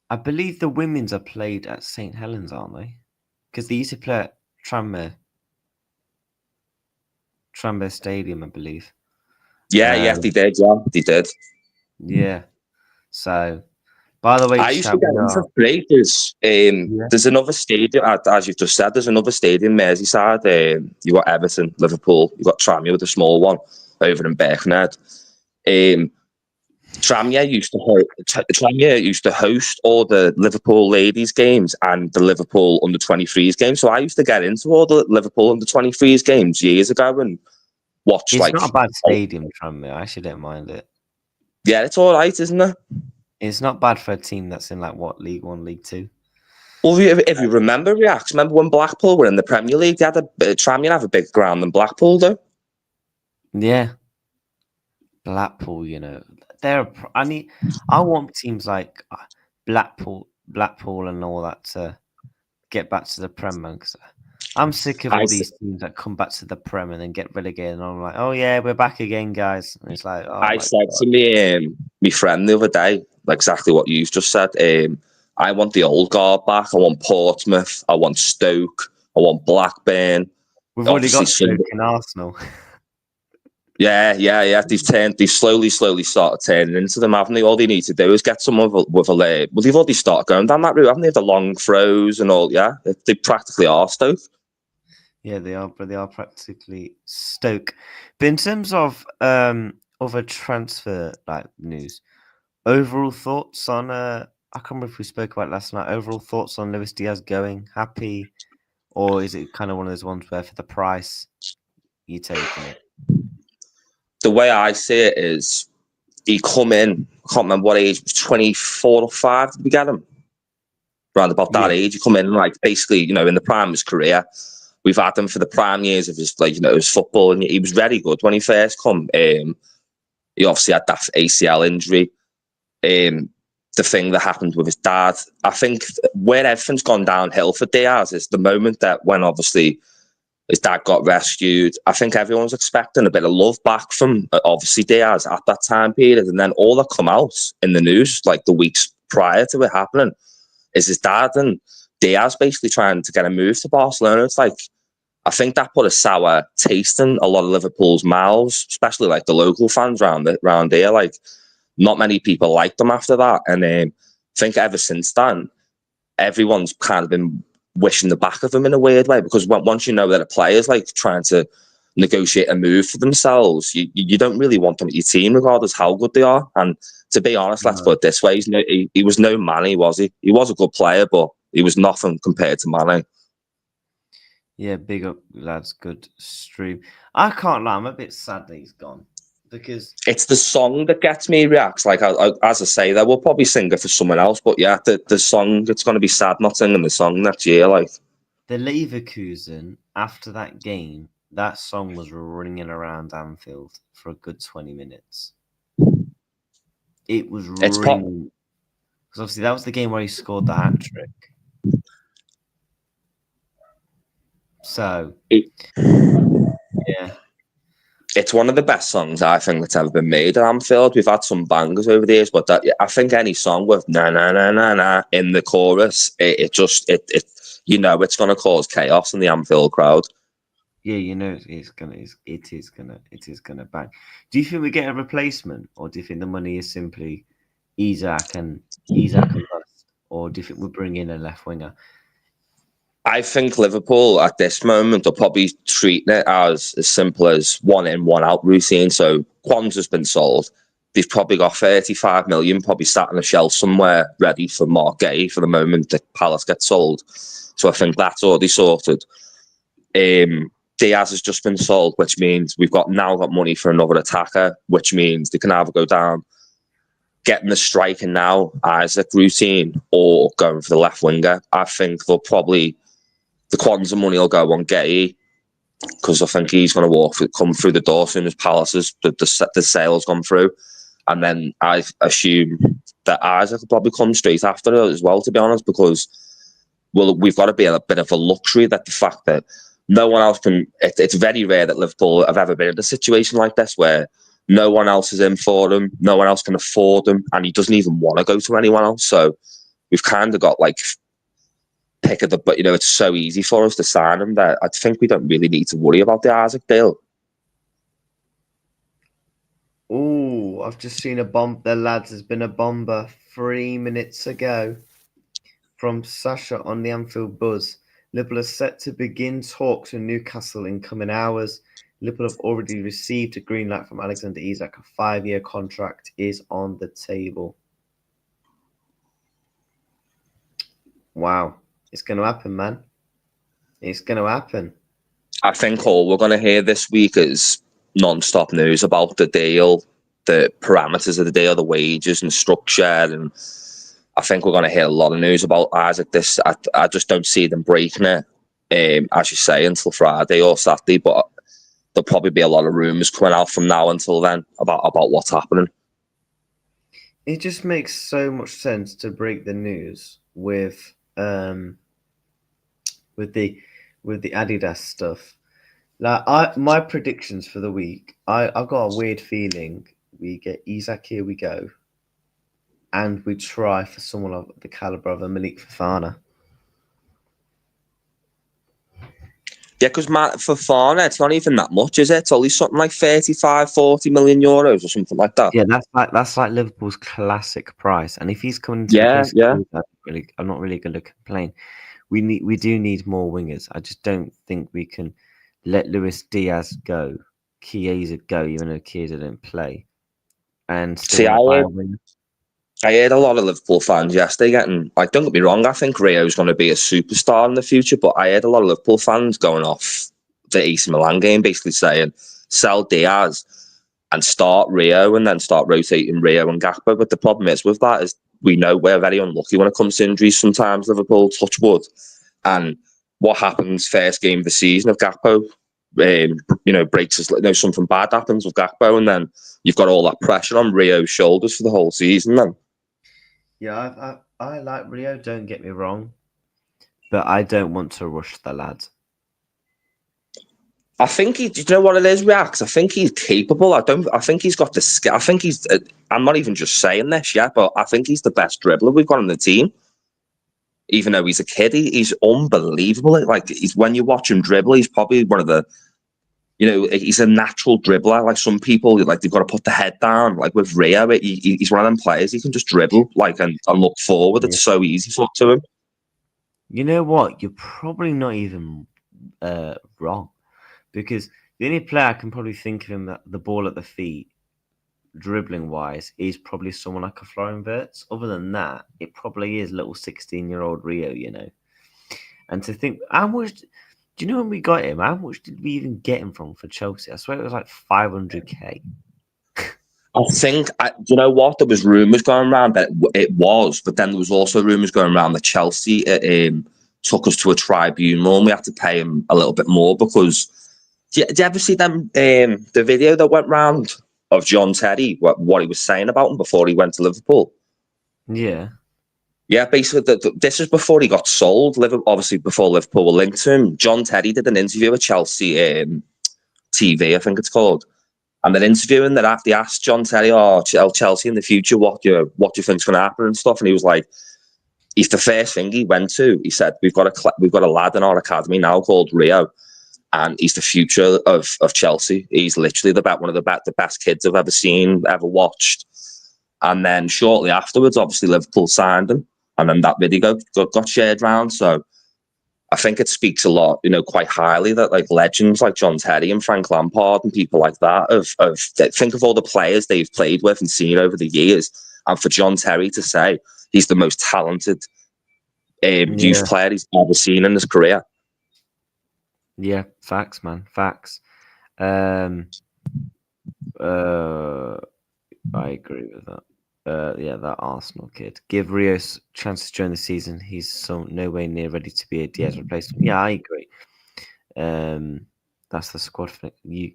I believe the women's are played at St Helens, aren't they? Because they used to play at Tranmere Stadium, I believe. Yeah, they did. Yeah, they did. Yeah. So, by the way, I used to chat, get we into are. play. Yeah. There's another stadium, as you've just said. There's another stadium, Merseyside. You got Everton, Liverpool. You got Tranmere with a small one over in Birkenhead. Tranmere used to host all the Liverpool ladies games and the Liverpool under 23s games. So I used to get into all the Liverpool under 23s games years ago and watch It's like, not a bad stadium, Tranmere. I actually don't mind it. yeah, it's all right, isn't it? It's not bad for a team that's in like what, League One, League Two. Well, if you remember, Reacts, remember when Blackpool were in the Premier League? They had Tranmere have a bigger ground than Blackpool, though. Yeah, Blackpool. I want teams like Blackpool, and all that to get back to the Prem, man. Because I'm sick of I all s- these teams that come back to the Prem and then get relegated. And I'm like, oh yeah, we're back again, guys. And it's like, oh I my said god. to me friend the other day, like exactly what you've just said. I want the old guard back. I want Portsmouth. I want Stoke. I want Blackburn. We've already Obviously, got Stoke in Arsenal. yeah. They've slowly started turning into them, haven't they? All they need to do is get someone with a leg. Well, they've already started going down that route, haven't they? The long throws and all. Yeah, they practically are Stoke. Yeah, they are, but they are practically Stoke. But in terms of other transfer like news, overall thoughts on I can't remember if we spoke about it last night. Overall thoughts on Luis Diaz going? Happy, or is it kind of one of those ones where for the price you taking it? The way I see it is, he come in. I can't remember what age. 24 or 5 did we get him? Around about that Yeah, age, he come in like basically, in the prime of his career. We've had him for the prime years of his his football, and he was very good when he first come. He obviously had that ACL injury. The thing that happened with his dad, I think where everything's gone downhill for Diaz is the moment that when obviously his dad got rescued. I think everyone's expecting a bit of love back from obviously Diaz at that time period, and then all that come out in the news like the weeks prior to it happening is his dad and Diaz basically trying to get a move to Barcelona. It's like, I think that put a sour taste in a lot of Liverpool's mouths, especially like the local fans around here. Like, not many people liked them after that, and I think ever since then, everyone's kind of been wishing the back of them in a weird way, because once you know that a player's like trying to negotiate a move for themselves, you don't really want them at your team, regardless how good they are. And to be honest, let's put it this way: he was no Manny, was he? He was a good player, but he was nothing compared to Manny. yeah, big up, lads. Good stream. I can't lie, I'm a bit sad that he's gone because It's the song that gets me, Reacts. Like, as I say, that we'll probably sing it for someone else, but yeah, the song, it's going to be sad not singing the song next year. Like, the Leverkusen after that game, that song was ringing around Anfield for a good 20 minutes. It was it's ringing. Because obviously that was the game where he scored the hat trick. So, yeah. It's one of the best songs I think that's ever been made at Anfield. We've had some bangers over the years, but I think any song with na na na na na in the chorus, it's going to cause chaos in the Anfield crowd. Yeah, it is gonna bang. Do you think we get a replacement, or do you think the money is simply Isak and bust, or do you think we bring in a left winger? I think Liverpool at this moment are probably treating it as simple as one in, one out routine. So Kwanzaa's been sold. They've probably got 35 million probably sat on a shelf somewhere ready for Mark Gay for the moment that Palace gets sold. So I think that's already sorted. Diaz has just been sold, which means we've now got money for another attacker, which means they can either go down getting the striker now, Isak routine, or going for the left winger. I think they'll probably, the Kwanzaa money will go on Getty, because I think he's going to come through the door as soon as Palace's the sale's gone through. And then I assume that Isak will probably come straight after it as well, to be honest, because we've got to be a bit of a luxury that the fact that no one else can. It's very rare that Liverpool have ever been in a situation like this where no one else is in for him, no one else can afford him, and he doesn't even want to go to anyone else. So we've kind of got like pick of the, but it's so easy for us to sign him that I think we don't really need to worry about the Isak deal. Oh, I've just seen a bomb. The lads, has been a bomber 3 minutes ago from Sasha on the Anfield Buzz. Liverpool are set to begin talks with Newcastle in coming hours. Liverpool have already received a green light from Alexander Isak. A 5-year contract is on the table. Wow. It's going to happen, man. It's going to happen. I think all we're going to hear this week is non-stop news about the deal, the parameters of the deal, the wages and structure. And I think we're going to hear a lot of news about Isak. I just don't see them breaking it, as you say, until Friday or Saturday. But there'll probably be a lot of rumours coming out from now until then about what's happening. It just makes so much sense to break the news with the Adidas stuff. Like my predictions for the week, I've got a weird feeling we get Isak, here we go, and we try for someone of the caliber of a Malik Fofana. Yeah, because for Fofana, it's not even that much, is it? It's only something like 35, 40 million euros or something like that. Yeah, that's like Liverpool's classic price. And if he's coming to I'm not really going to complain. We do need more wingers. I just don't think we can let Luis Diaz go, Chiesa go, even though Chiesa didn't play. And see, I heard a lot of Liverpool fans yesterday getting, like, don't get me wrong, I think Rio's going to be a superstar in the future, but I heard a lot of Liverpool fans going off the AC Milan game, basically saying, sell Diaz and start Rio and then start rotating Rio and Gakpo. But the problem is with that is we know we're very unlucky when it comes to injuries sometimes, Liverpool, touch wood. And what happens first game of the season if Gakpo, breaks his, something bad happens with Gakpo, and then you've got all that pressure on Rio's shoulders for the whole season then. Yeah, I like Rio, don't get me wrong, but I don't want to rush the lad. I think do you know what it is, Reacts? I think he's capable. I think he's got the skill. I think I'm not even just saying this yet, but I think he's the best dribbler we've got on the team. Even though he's a kid, he's unbelievable. Like, when you watch him dribble, he's probably one of the, he's a natural dribbler. Like, some people, like, they've got to put the head down. Like with Rio, he's one of them players. He can just dribble, like, and look forward. It's so easy to him. You know what? You're probably not even wrong, because the only player I can probably think of him that the ball at the feet, dribbling wise, is probably someone like a Florian Wirtz. Other than that, it probably is little 16-year-old Rio, And to think, how much? Do you know when we got him? How much did we even get him for Chelsea? I swear it was like 500k. I think, you know what? There was rumours going around that it was, but then there was also rumours going around that Chelsea took us to a tribunal and we had to pay him a little bit more because. Did you ever see them? The video that went round of John Terry, what he was saying about him before he went to Liverpool? Yeah. Yeah, basically, this is before he got sold. Obviously, before Liverpool were linked to him. John Terry did an interview with Chelsea TV, I think it's called. And they're interviewing, they asked John Terry, Chelsea in the future, what do you think's going to happen and stuff? And he was like, he's the first thing he went to. He said, we've got a lad in our academy now called Rio. And he's the future of Chelsea. He's literally one of the best kids I've ever seen, ever watched. And then shortly afterwards, obviously, Liverpool signed him. And then that video got shared around. So I think it speaks a lot, quite highly that like legends like John Terry and Frank Lampard and people like that think of all the players they've played with and seen over the years. And for John Terry to say he's the most talented youth player he's ever seen in his career. Yeah, facts, man. Facts. I agree with that. That Arsenal kid. Give Rios chances during the season. He's nowhere near ready to be a Diaz replacement. Yeah, I agree. That's the squad for you. You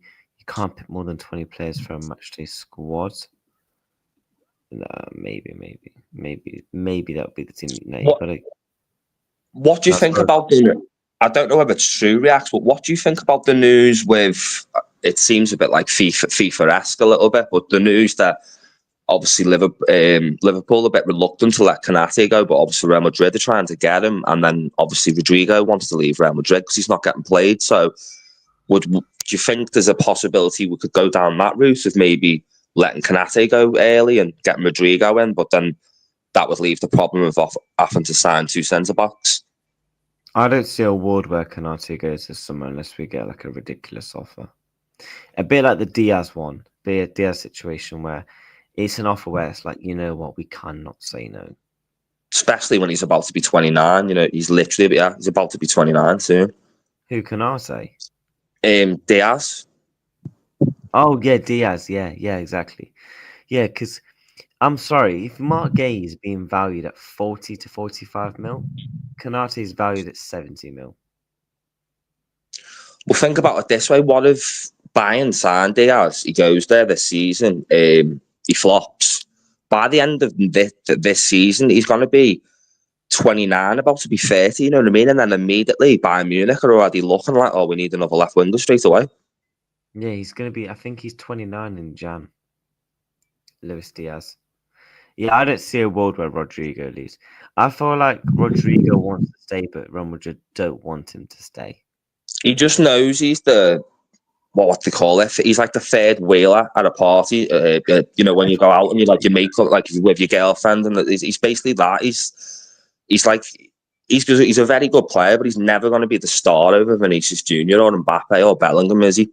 can't pick more than 20 players for a matchday squad. Maybe that would be the team. No, what do you think about the? I don't know if it's true, Reacts, but what do you think about the news with, it seems a bit like FIFA-esque a little bit, but the news that obviously Liverpool are a bit reluctant to let Konate go, but obviously Real Madrid are trying to get him, and then obviously Rodrigo wants to leave Real Madrid because he's not getting played. So do you think there's a possibility we could go down that route of maybe letting Konate go early and getting Rodrigo in, but then that would leave the problem of having to sign 2 centre-backs? I don't see a world where Konate goes this summer unless we get like a ridiculous offer. A bit like the Diaz one, the Diaz situation where it's an offer where it's like, you know what, we cannot say no. Especially when he's about to be 29. You know, he's literally, he's about to be 29 soon. Who Konate? Diaz. Oh yeah, Diaz. Yeah, exactly. Yeah, because I'm sorry, if Mark Gay is being valued at 40 to 45 mil, Konate is valued at 70 mil. Well, think about it this way. What if Bayern signed Diaz? He goes there this season. He flops. By the end of this season, he's going to be 29, about to be 30, you know what I mean? And then immediately Bayern Munich are already looking like, oh, we need another left winger straight away. Yeah, he's going to be, I think he's 29 in Jan. Luis Diaz. Yeah, I don't see a world where Rodrigo leaves. I feel like Rodrigo wants to stay, but Real Madrid don't want him to stay. He just knows he's the, what they call it, he's like the third wheeler at a party. You know, when you go out and you like your make up like with your girlfriend, and he's basically that. He's like, he's a very good player, but he's never going to be the star over Vinicius Junior or Mbappe or Bellingham, is he?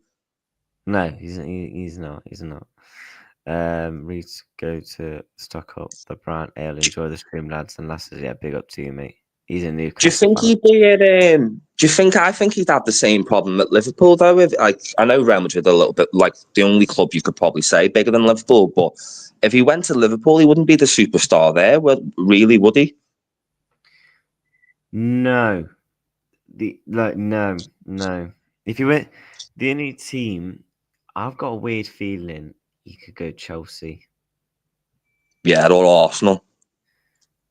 No, he's not. He's not. Reeds, go to stock up the brand ale. Enjoy the stream, lads and lasses. Yeah, big up to you, mate. He's a Newcastle. Do you think he'd be at? Do you think? I think he'd have the same problem at Liverpool though. With like, I know Real Madrid are a little bit like the only club you could probably say bigger than Liverpool, but if he went to Liverpool, he wouldn't be the superstar there. Well, really, would he? No, no. If you went, the only team, I've got a weird feeling you could go Chelsea. Yeah, or Arsenal.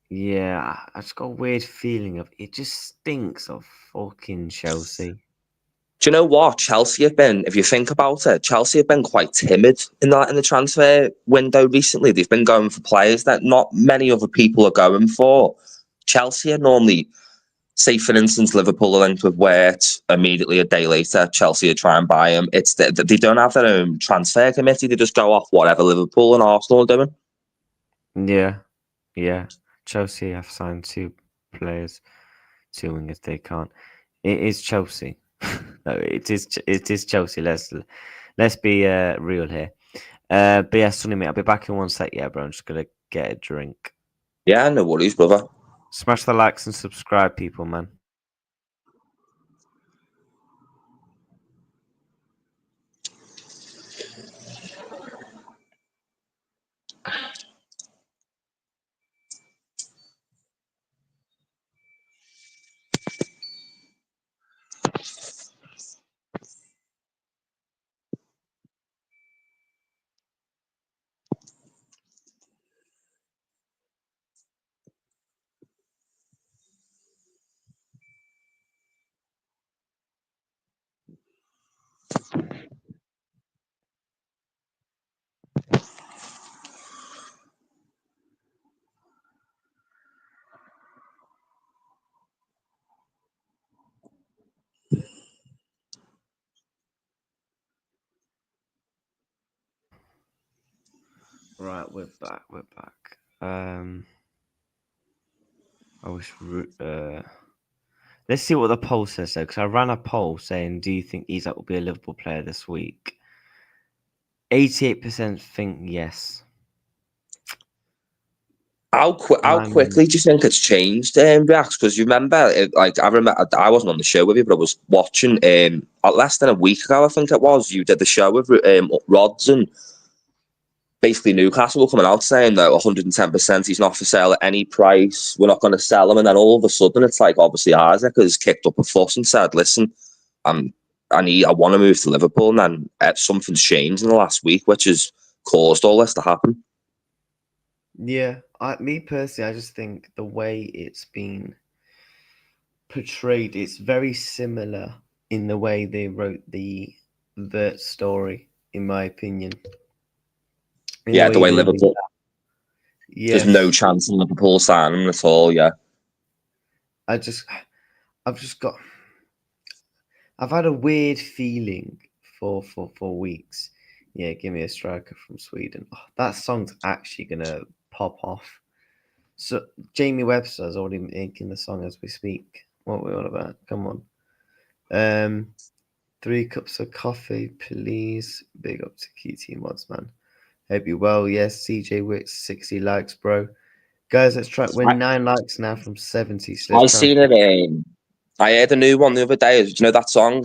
Yeah, I just got a weird feeling of it. Just stinks of fucking Chelsea. Do you know what Chelsea have been? If you think about it, Chelsea have been quite timid in the transfer window recently. They've been going for players that not many other people are going for. Chelsea are normally, say for instance, Liverpool are linked with Wirt. Immediately a day later, Chelsea are trying to buy him. It's they don't have their own transfer committee. They just go off whatever Liverpool and Arsenal are doing. Yeah. Chelsea have signed 2 players, 2 wingers. They can't. It is Chelsea. No, it is Chelsea. Let's be real here. But yeah, Sonny, mate, I'll be back in 1 sec. Yeah, bro. I'm just gonna get a drink. Yeah, no worries, brother. Smash the likes and subscribe, people, man. Right, we're back. I wish. Let's see what the poll says though, because I ran a poll saying, "Do you think Isak will be a Liverpool player this week?" 88% think yes. How quickly do you think it's changed, Reacts? Because you remember, I remember I wasn't on the show with you, but I was watching. Less than a week ago, I think it was. You did the show with Rods, and basically Newcastle were coming out saying that 110% he's not for sale at any price. We're not going to sell him, and then all of a sudden, it's like obviously Isak has kicked up a fuss and said, "Listen, I want to move to Liverpool," and then something's changed in the last week, which has caused all this to happen. Yeah, me personally, I just think the way it's been portrayed. It's very similar in the way they wrote the story, in my opinion. In Yeah, the way they did Liverpool. that. There's no Yes, chance of Liverpool signing him at all. Yeah, I've just got. I've had a weird feeling for weeks. Yeah, give me a striker from Sweden. Oh, that song's actually gonna pop off. So Jamie Webster's already making the song as we speak. What are we on about? Come on. 3 cups of coffee, please. Big up to QT Mods, man. Hope you're well. Yes, CJ Wicks, 60 likes, bro. Guys, let's try. We're 9 likes now from 70. So let's I try. seen it. I heard a new one the other day. Do you know that song?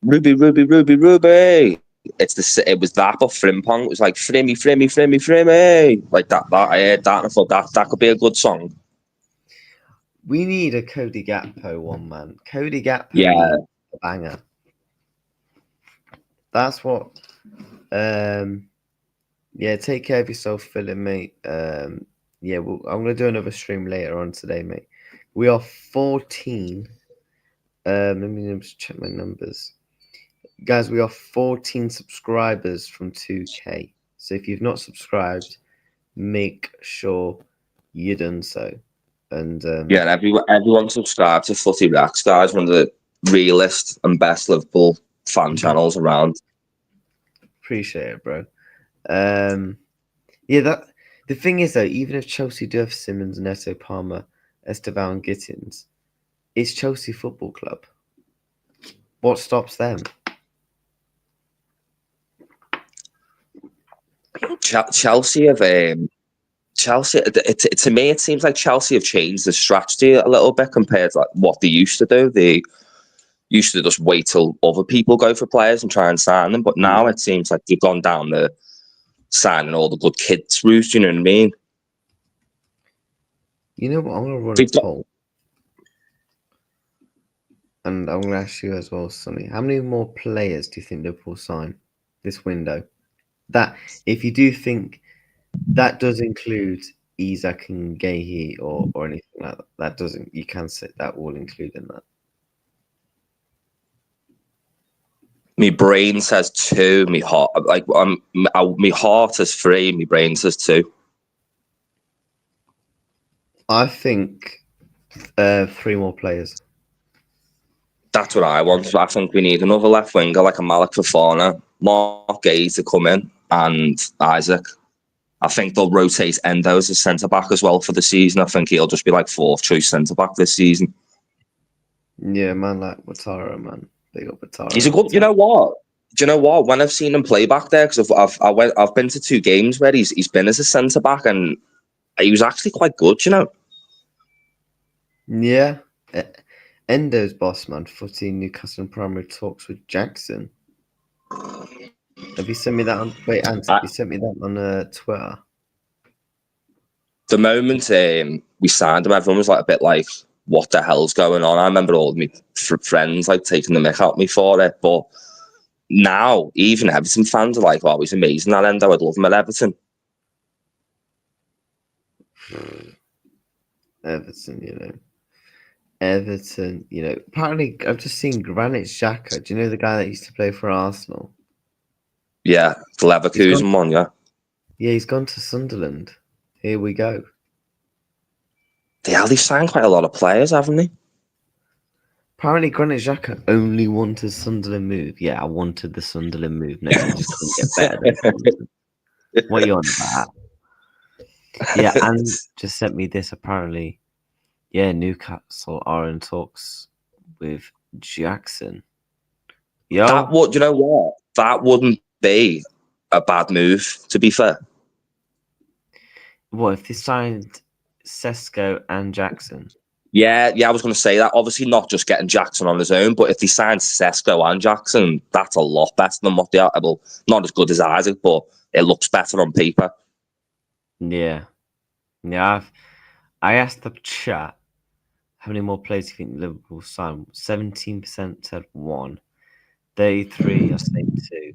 Ruby, Ruby, Ruby, Ruby. It was that, but Frimpong. It was like Frimmy, Frimmy, Frimmy, Frimmy. Like that. I heard that and I thought that could be a good song. We need a Cody Gakpo one, man. Cody Gakpo Yeah. needs a banger. That's what. Yeah, take care of yourself, Philip, mate. Yeah, I'm gonna do another stream later on today, mate. We are 14. Let me just check my numbers, guys. We are 14 subscribers from 2K. So if you've not subscribed, make sure you done so. And Yeah, and everyone subscribe to Footy Reacts, guys. One of the realest and best Liverpool fan channels around. appreciate it, bro. Yeah, that the thing is though, even if Chelsea do have Simmons, Neto, Palmer, Esteban, Gittins, it's Chelsea Football Club. What stops them? Chelsea have Chelsea. To me, it seems like Chelsea have changed the strategy a little bit compared to like what they used to do. They used to just wait till other people go for players and try and sign them, but now it seems like they've gone down the signing all the good kids route. You know what I mean? You know what? I'm gonna run a They've got- poll, and I'm gonna ask you as well, Sonny. How many more players do you think Liverpool sign this window? That if you do think that does include Isak and Gehi or anything like that, that doesn't. You can say that will include in that. My brain says 2. My heart, my heart is 3. My brain says 2. I think 3 more players. That's what I want. I think we need another left winger like a Malik Fofana, Mark Gay to come in, and Isak. I think they'll rotate Endo as a centre back as well for the season. I think he'll just be like 4th choice centre back this season. Yeah, man, like Watara, man. Big up Watara. He's a good. You know what? Do you know what? When I've seen him play back there, because I've been to 2 games where he's been as a centre back, and he was actually quite good. You know. Yeah. Endo's boss, man. Footy Newcastle primary talks with Jackson. Have you sent me that on? Wait, Ant, have you sent me that on Twitter? The moment we signed him, everyone was like a bit like, "What the hell's going on?" I remember all of my friends like taking the mick out me for it, but now even Everton fans are like, "Oh, he's amazing." That Endo, I'd love him at Everton. Everton, Everton, apparently I've just seen Granit Xhaka. Do you know the guy that used to play for Arsenal? Yeah, the Leverkusen one, yeah. Yeah, he's gone to Sunderland. Here we go. Yeah, they've signed quite a lot of players, haven't they? Apparently Granit Xhaka only wanted Sunderland move. Yeah, I wanted the Sunderland move. No, you just couldn't get better than Sunderland. What are you on about? Yeah, and just sent me this apparently. Yeah, Newcastle are in talks with Jackson. Yo, You know what? That wouldn't be a bad move, to be fair. what if they signed Sesko and Jackson? Yeah, I was going to say that. Obviously, not just getting Jackson on his own, but if they signed Sesko and Jackson, that's a lot better than what they are. Well, not as good as Isaac, but it looks better on paper. Yeah. I asked the chat how many more players do you think Liverpool sign? 17% said 1. 33 are saying 2.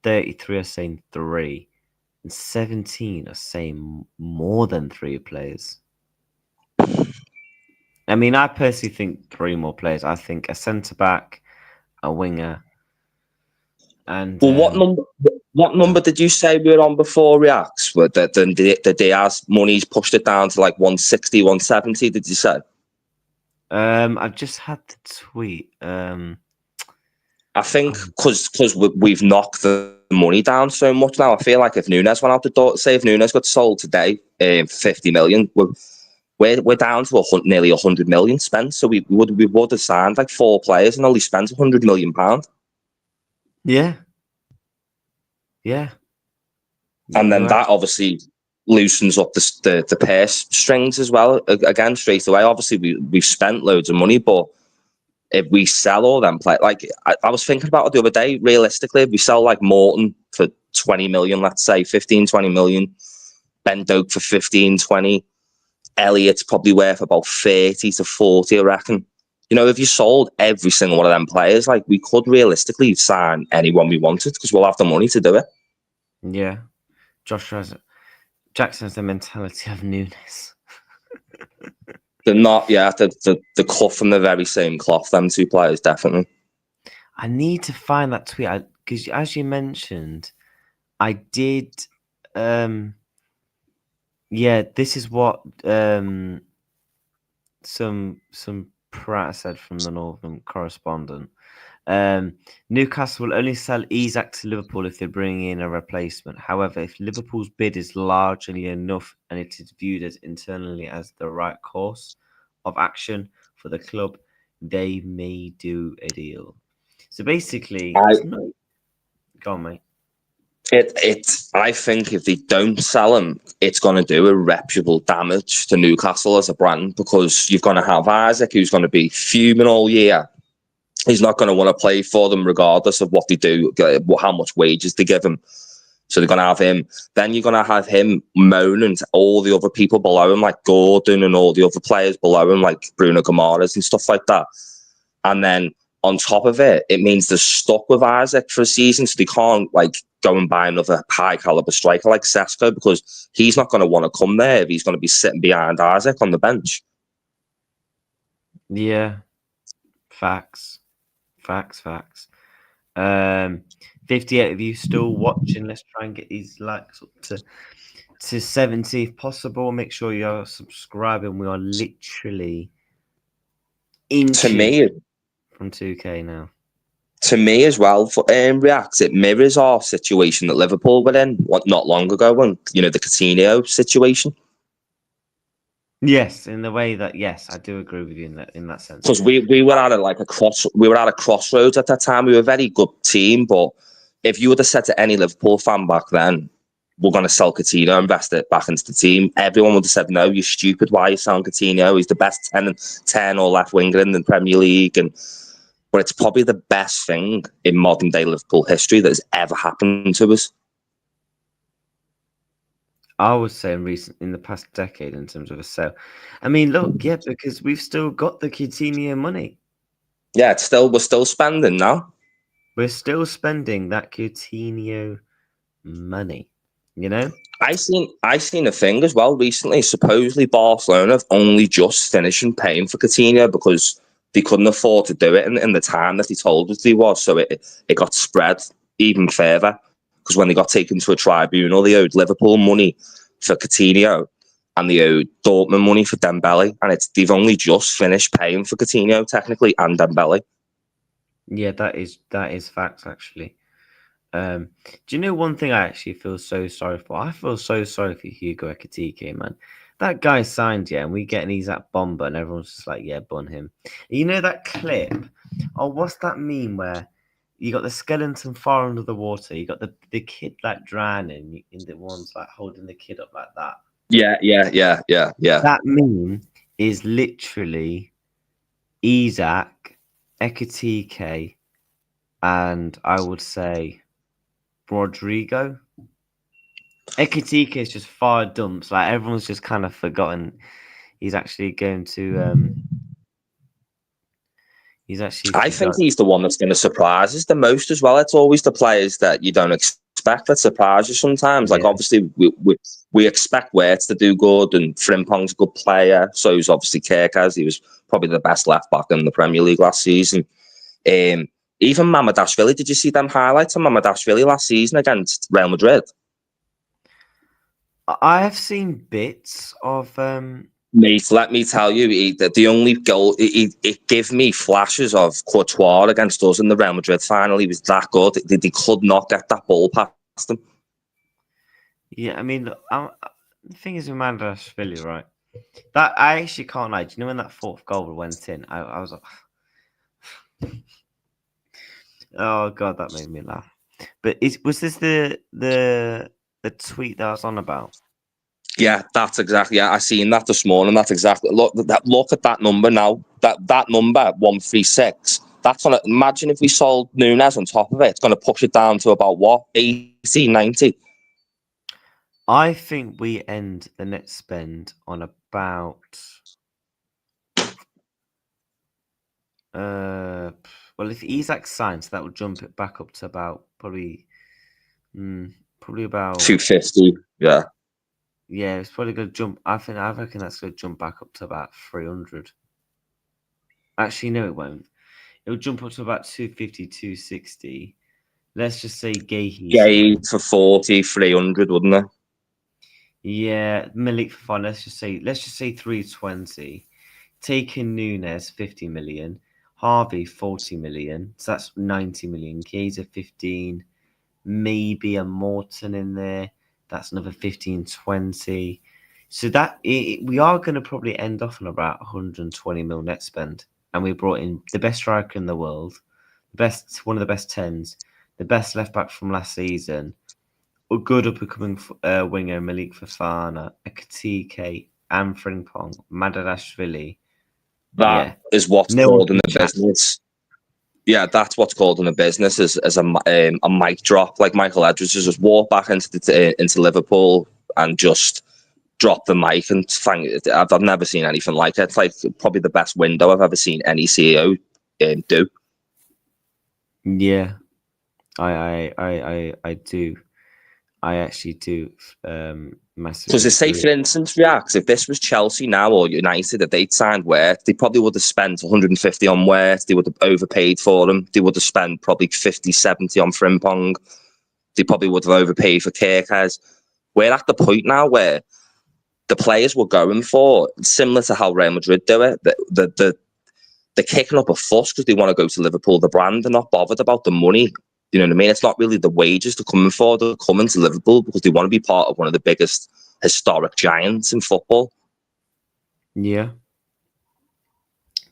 33 are saying 3. And 17 are saying more than 3 players. I mean, I personally think 3 more players. I think a centre back, a winger, and Well, what number did you say we were on before Reacts? Where the Diaz money's pushed it down to like 160, 170, did you say? I've just had the tweet. I think because we've knocked the money down so much now. I feel like if Nunes went out the door, say if Nunes got sold today for 50 million, we're down to nearly 100 million spent. So we would have signed like 4 players and only spent 100 million pound. Yeah. And then that obviously loosens up the purse strings as well. Again, straight away. Obviously, we've spent loads of money, but if we sell all them players, like I was thinking about it the other day, realistically, if we sell like Morton for 20 million, let's say 15, 20 million, Ben Doak for 15, 20, Elliott's probably worth about 30 to 40, I reckon. You know, if you sold every single one of them players, like we could realistically sign anyone we wanted because we'll have the money to do it. Yeah. Jackson has the mentality of Nunes. They're not, the cut from the very same cloth, them 2 players, definitely. I need to find that tweet because, as you mentioned, I did. This is what some Pratt said from the Northern correspondent. Newcastle will only sell Isak to Liverpool if they bring in a replacement. However, if Liverpool's bid is largely enough and it is viewed as internally as the right course of action for the club, they may do a deal. So basically, go on, mate. I think if they don't sell him, it's going to do irreparable damage to Newcastle as a brand because you're going to have Isak, who's going to be fuming all year. He's not going to want to play for them regardless of what they do, how much wages they give him. So they're going to have him. Then you're going to have him moaning to all the other people below him, like Gordon and all the other players below him, like Bruno Guimaraes and stuff like that. And then on top of it, it means they're stuck with Isak for a season, so they can't like go and buy another high caliber striker like Sesko because he's not going to want to come there if he's going to be sitting behind Isak on the bench. Yeah, facts. 58 of you still watching. Let's try and get these likes up to 70 if possible. Make sure you're subscribing. We are literally inches from 2K now. To me as well, for React, it mirrors our situation that Liverpool were in not long ago when, you know, the Coutinho situation. Yes, in the way that, yes, I do agree with you in that sense. Because we were at a crossroads at that time. We were a very good team, but if you would have said to any Liverpool fan back then, we're going to sell Coutinho, invest it back into the team, everyone would have said, no, you're stupid. Why are you selling Coutinho? He's the best 10 or left winger in the Premier League. But it's probably the best thing in modern day Liverpool history that has ever happened to us. I would say in the past decade in terms of a sale. I mean, look, yeah, because we've still got the Coutinho money. Yeah, we're still spending now. We're still spending that Coutinho money, you know? I seen a thing as well recently. Supposedly Barcelona have only just finishing paying for Coutinho because they couldn't afford to do it in the time that he told us they was. So it got spread even further. Because when they got taken to a tribunal, they owed Liverpool money for Coutinho and they owed Dortmund money for Dembele. And they've only just finished paying for Coutinho, technically, and Dembele. Yeah, that is facts, actually. Do you know one thing I actually feel so sorry for? I feel so sorry for Hugo Ekitike, man. That guy signed, yeah, and we get an Isak bomber, and everyone's just like, yeah, bun him. You know that clip? Oh, what's that meme where you got the skeleton far under the water, you got the kid like drowning, in the ones like holding the kid up like that. Yeah. That meme is literally Isak, Ekitike, and I would say Rodrigo. Ekitike is just far dumps. Like everyone's just kind of forgotten. He's actually going to. I think he's the one that's going to surprise us the most as well. It's always the players that you don't expect expect that surprise you sometimes. Like, Yeah. obviously, we expect Wirtz to do good, and Frimpong's a good player. So he's obviously Kirkaz. He was probably the best left back in the Premier League last season. Even Mamadashvili, did you see them highlights of Mamadashvili last season against Real Madrid? I have seen bits of Mate, let me tell you, the only goal, it gave me flashes of Courtois against us in the Real Madrid final. He was that good. They could not get that ball past him. Yeah, I mean, the thing is with Mandashvili, right? That I actually can't lie. Do you know when that fourth goal went in? I was like, oh god, that made me laugh. But was this the tweet that I was on about? Yeah, that's exactly. Yeah, I seen that this morning. That's exactly. Look at that number now. That number 136. That's gonna, imagine if we sold Nunes on top of it. It's gonna push it down to about what, 80, 90. I think we end the net spend on about well, if Isak signs, that will jump it back up to about probably about 250. Yeah. yeah, it's probably gonna jump. I reckon that's gonna jump back up to about 300. Actually, no, it won't. It'll jump up to about 250, 260. Let's just say Gay for 40, 300, wouldn't it? Yeah, Malik for fun. Let's just say 320. Taking Nunes 50 million, Harvey 40 million. So that's 90 million. Kaiser 15, maybe a Morton in there. That's another 15, 20. So that we are going to probably end off on about 120 mil net spend. And we brought in the best striker in the world, one of the best 10s, the best left back from last season, a good up-and-coming winger, Malik Fofana, a Katike, and Frimpong, Madadashvili. That is what's No called in one the can business. Yeah, that's what's called in the business as a mic drop. Like Michael Edwards just walk back into Liverpool and just drop the mic and I've never seen anything like it. It's like probably the best window I've ever seen any CEO do. Yeah, I do. I actually do massively Because say, for instance, React, if this was Chelsea now or United, that they'd signed Wirtz, they probably would have spent 150 on Wirtz. They would have overpaid for them. They would have spent probably 50, 70 on Frimpong. They probably would have overpaid for Kirkaz. We're at the point now where the players we're going for, similar to how Real Madrid do it, they're kicking up a fuss because they want to go to Liverpool, the brand. They're not bothered about the money. You know what I mean? It's not really the wages they're coming for. They're coming to Liverpool because they want to be part of one of the biggest historic giants in football. Yeah.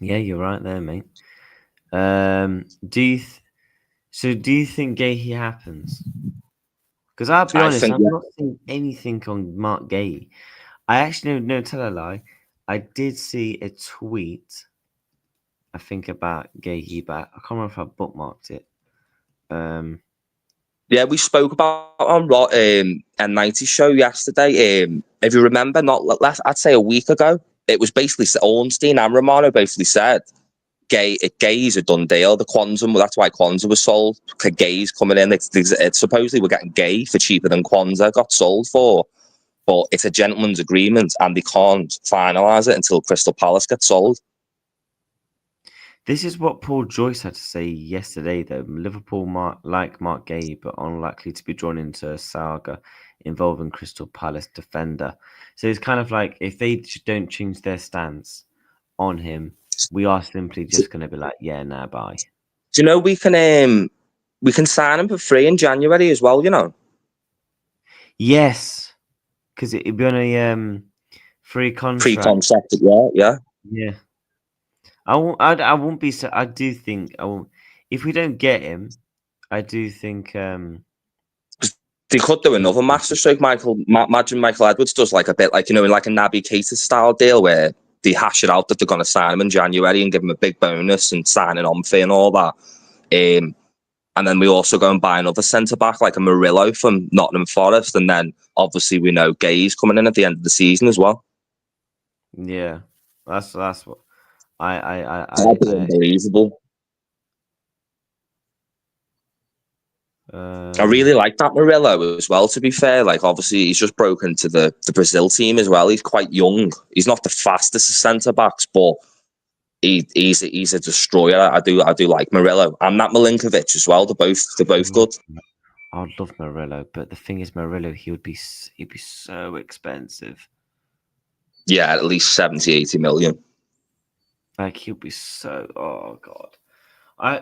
Yeah, you're right there, mate. Do you think Gahey happens? Because I'll be honest, I've not seen anything on Mark Gahey. I actually no tell a lie. I did see a tweet, I think, about Gahey, but I can't remember if I bookmarked it. Yeah, we spoke about on N90 show yesterday. If you remember, not less, I'd say a week ago, it was basically Ornstein and Romano basically said Gay's a done deal. The Kwanzaa, that's why Kwanzaa was sold. Gay's coming in. It's supposedly we're getting Gay for cheaper than Kwanzaa got sold for, but it's a gentleman's agreement and they can't finalise it until Crystal Palace gets sold. This is what Paul Joyce had to say yesterday, though. Liverpool like Mark Gay, but unlikely to be drawn into a saga involving Crystal Palace defender. So it's kind of like if they don't change their stance on him, we are simply just going to be like, yeah, nah, bye. Do you know we can sign him for free in January as well? You know. Yes, because it'd be on a free contract. Free contract, yeah. Yeah. I won't be so. I do think I won't. If we don't get him, I do think they could do another masterstroke. Imagine Michael Edwards does like a bit like, you know, in like a Naby Keita style deal where they hash it out that they're going to sign him in January and give him a big bonus and sign an on fee and all that. And then we also go and buy another centre back like a Murillo from Nottingham Forest, and then obviously we know Gay's coming in at the end of the season as well. Yeah, that's what That'd be unbelievable. I really like that Murillo as well, to be fair. Like, obviously, he's just broken to the Brazil team as well. He's quite young. He's not the fastest of centre-backs, but he's a destroyer. I do like Murillo. And that Milinkovic as well. They're both good. I would love Murillo, but the thing is, Murillo, he'd be so expensive. Yeah, at least 70, 80 million. Like, he'll be so... Oh, God.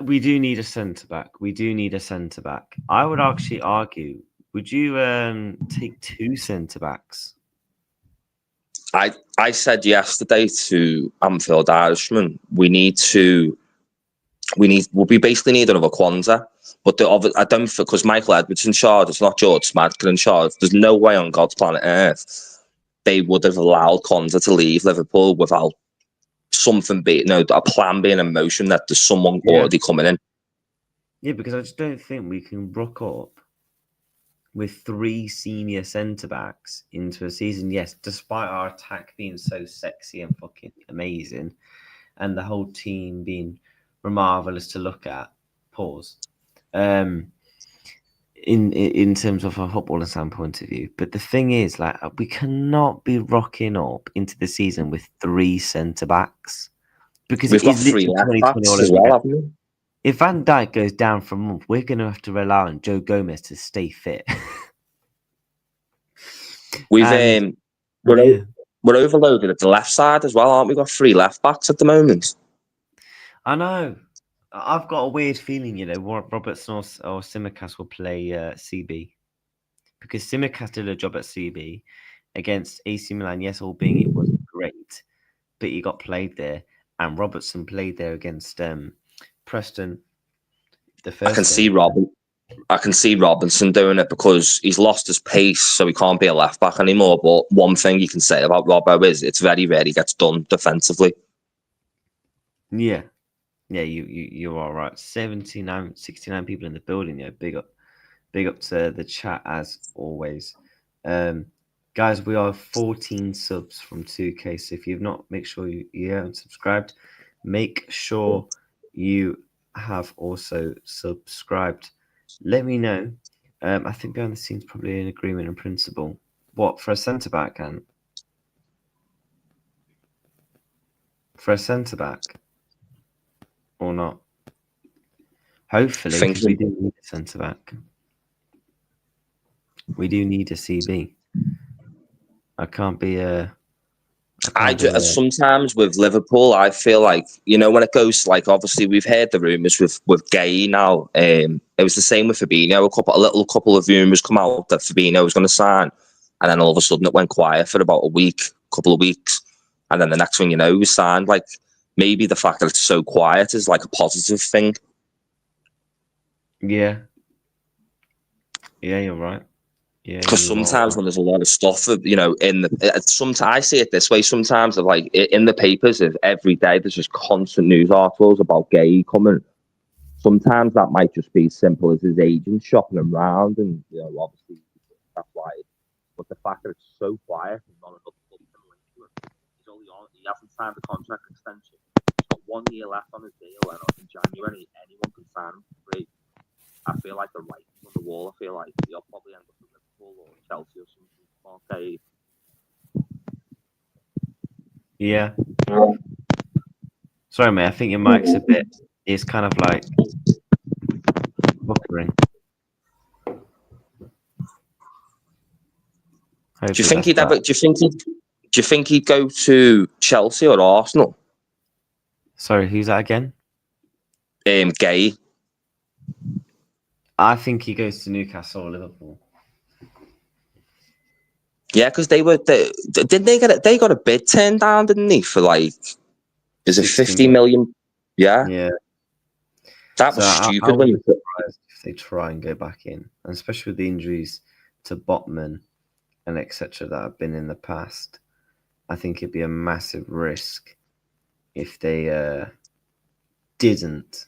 We do need a centre-back. We do need a centre-back. I would actually argue, would you take 2 centre-backs? I said yesterday to Anfield Irishman, we basically need another Kwanzaa. But I don't, because Michael Edwards in charge, it's not George Smadkin in charge. There's no way on God's planet Earth they would have allowed Kwanzaa to leave Liverpool without something being, a plan being in motion, that there's someone already coming in. Yeah, because I just don't think we can rock up with 3 senior centre-backs into a season. Yes, despite our attack being so sexy and fucking amazing, and the whole team being marvellous to look at. Pause. In terms of a footballing standpoint of view. But the thing is, like, we cannot be rocking up into the season with 3 centre-backs. Because we've got 3 left backs as well, haven't we? If Van Dijk goes down for a month, we're going to have to rely on Joe Gomez to stay fit. We're overloaded at the left side as well, aren't we? We've got 3 left backs at the moment. I know. I've got a weird feeling, Robertson or Tsimikas will play CB. Because Tsimikas did a job at CB against AC Milan. Yes, albeit it wasn't great, but he got played there. And Robertson played there against Preston. I can see Robinson doing it because he's lost his pace, so he can't be a left back anymore. But one thing you can say about Robbo is it's very rare he gets done defensively. Yeah, you are right. 69 people in the building. Yeah, big up to the chat as always. Guys, we are 14 subs from 2K. So if you've not, make sure you haven't subscribed. Make sure you have also subscribed. Let me know. I think behind the scenes probably an agreement in principle. What, for a centre back, Ant? For a centre back? Or not? Hopefully, because we do need a centre back. We do need a CB. I can't be a. Sometimes with Liverpool, I feel like, when it goes to, like, obviously we've heard the rumours with Gay now. It was the same with Fabinho. A couple of rumours come out that Fabinho was going to sign, and then all of a sudden it went quiet for about couple of weeks, and then the next thing you know, he was signed. Like, maybe the fact that it's so quiet is like a positive thing. Yeah. Yeah, you're right. Yeah, because sometimes when there's a lot of stuff, sometimes I see it this way. Sometimes, like in the papers, if every day there's just constant news articles about Gay coming. Sometimes that might just be as simple as his agent shopping him around, and obviously that's why. But the fact that it's so quiet and not enough clubs can link to it. He hasn't signed a contract extension. He's got 1 year left on his deal, and in January anyone can sign him for free. I feel like the writing's on the wall. I feel like he'll probably end up with Liverpool or Chelsea or something. Yeah. Sorry, mate. I think your mic's a bit. It's kind of like buffering. Do you think he'd go to Chelsea or Arsenal? Sorry, who's that again? Gay. I think he goes to Newcastle or Liverpool. Yeah, because they got a bid turned down, didn't they? For like, is it 50 million? Yeah. Yeah. That was stupid. I would be surprised if they try and go back in, and especially with the injuries to Botman and etc. that have been in the past. I think it'd be a massive risk if they didn't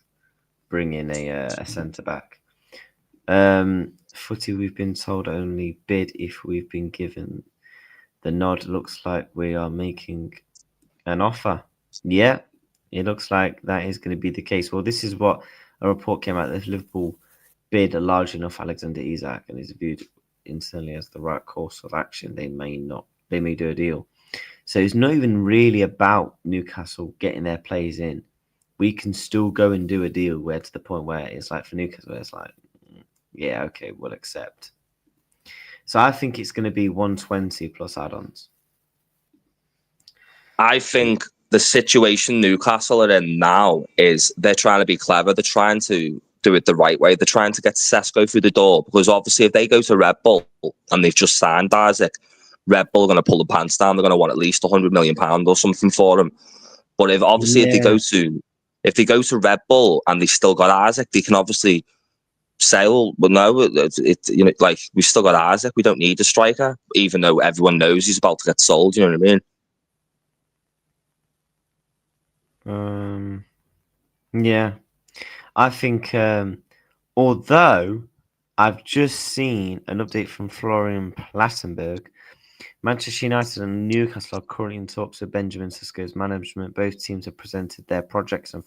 bring in a centre back. Footy, we've been told only bid if we've been given the nod. Looks like we are making an offer. Yeah, it looks like that is going to be the case. Well, this is what a report came out that Liverpool bid a large enough Alexander Isak and is viewed internally as the right course of action, they may do a deal. So it's not even really about Newcastle getting their plays in. We can still go and do a deal where to the point where it's like for Newcastle, it's like, yeah, okay, we'll accept. So I think it's going to be 120 plus add-ons. I think the situation Newcastle are in now is they're trying to be clever. They're trying to do it the right way. They're trying to get Sesko through the door, because obviously if they go to Red Bull and they've just signed Isaac, Red Bull are going to pull the pants down. They're going to want at least £100 million or something for him. But if they go to Red Bull and they still got Isaac, they can obviously say, "Well, no, like we've still got Isaac. We don't need a striker," even though everyone knows he's about to get sold. You know what I mean? Yeah, I think. Although I've just seen an update from Florian Plassenberg. Manchester United and Newcastle are currently in talks with Benjamin Sisko's management. Both teams have presented their projects and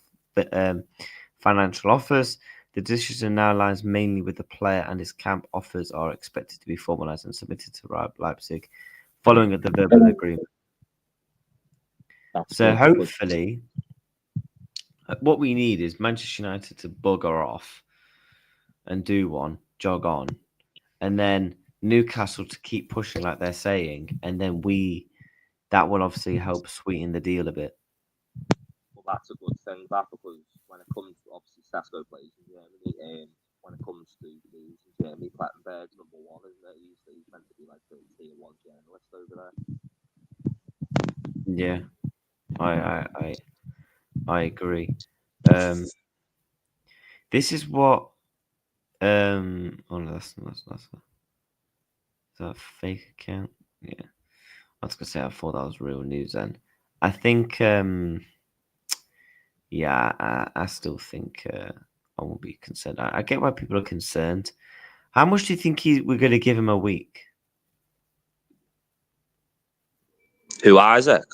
financial offers. The decision now lies mainly with the player, and his camp offers are expected to be formalised and submitted to RB Leipzig following the verbal agreement. So hopefully, what we need is Manchester United to bugger off and do one, jog on, and then Newcastle to keep pushing like they're saying, and then that will obviously help sweeten the deal a bit. Well, that's a good thing, that, because when it comes to, obviously, Sesko plays in Germany, when it comes to news in Germany, Plattenberg's number one, isn't it? He's meant to be like the tier one journalist over there. Yeah, I agree. This is what oh no, that's is that a fake account? Yeah. I was gonna say I thought that was real news then. I think yeah, I still think I won't be concerned. I get why people are concerned. How much do you think we're gonna give him a week? Who, Isaac?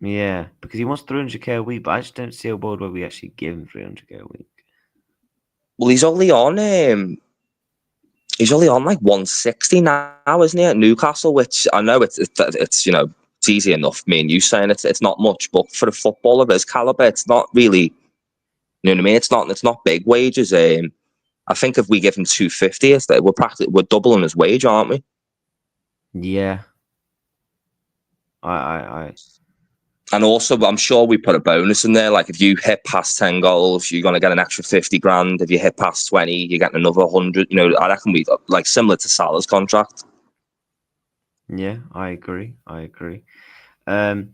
Yeah, because he wants 300k a week, but I just don't see a world where we actually give him 300k a week. Well, he's only on like 160 now, isn't he, at Newcastle? Which I know it's it's easy enough. Me and you saying it's not much, but for a footballer of his caliber, it's not really. You know what I mean? It's not big wages. I think if we give him 250, we're doubling his wage, aren't we? Yeah. I And also, I'm sure we put a bonus in there. Like if you hit past 10 goals, you're going to get an extra 50 grand. If you hit past 20, you get another 100. You know, I reckon we like similar to Salah's contract. Yeah, I agree. Do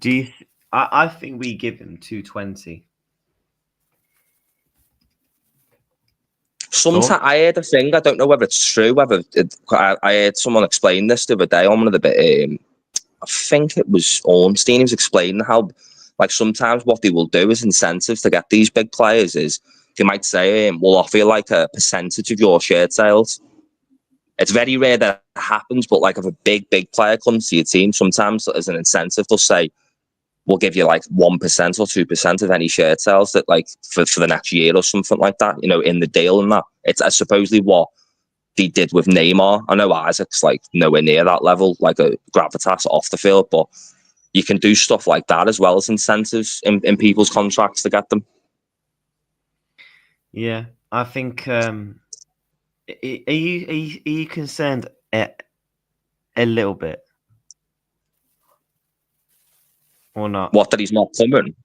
you? I think we give him 220. Sometimes I heard a thing. I don't know whether it's true. I heard someone explain this the other day on one of the bit. I think it was Ornstein. He was explaining how, like, sometimes what they will do as incentives to get these big players is they might say, "We'll offer you like a percentage of your shirt sales." It's very rare that it happens, but like if a big player comes to your team, sometimes as an incentive, they'll say, "We'll give you like 1% or 2% of any shirt sales that like for the next year or something like that." You know, in the deal and that. It's supposedly what they did with Neymar. I know Isaac's like nowhere near that level, like a gravitas off the field, but you can do stuff like that as well as incentives in people's contracts to get them. Yeah, I think. Are you concerned a little bit or not? What, that he's not coming?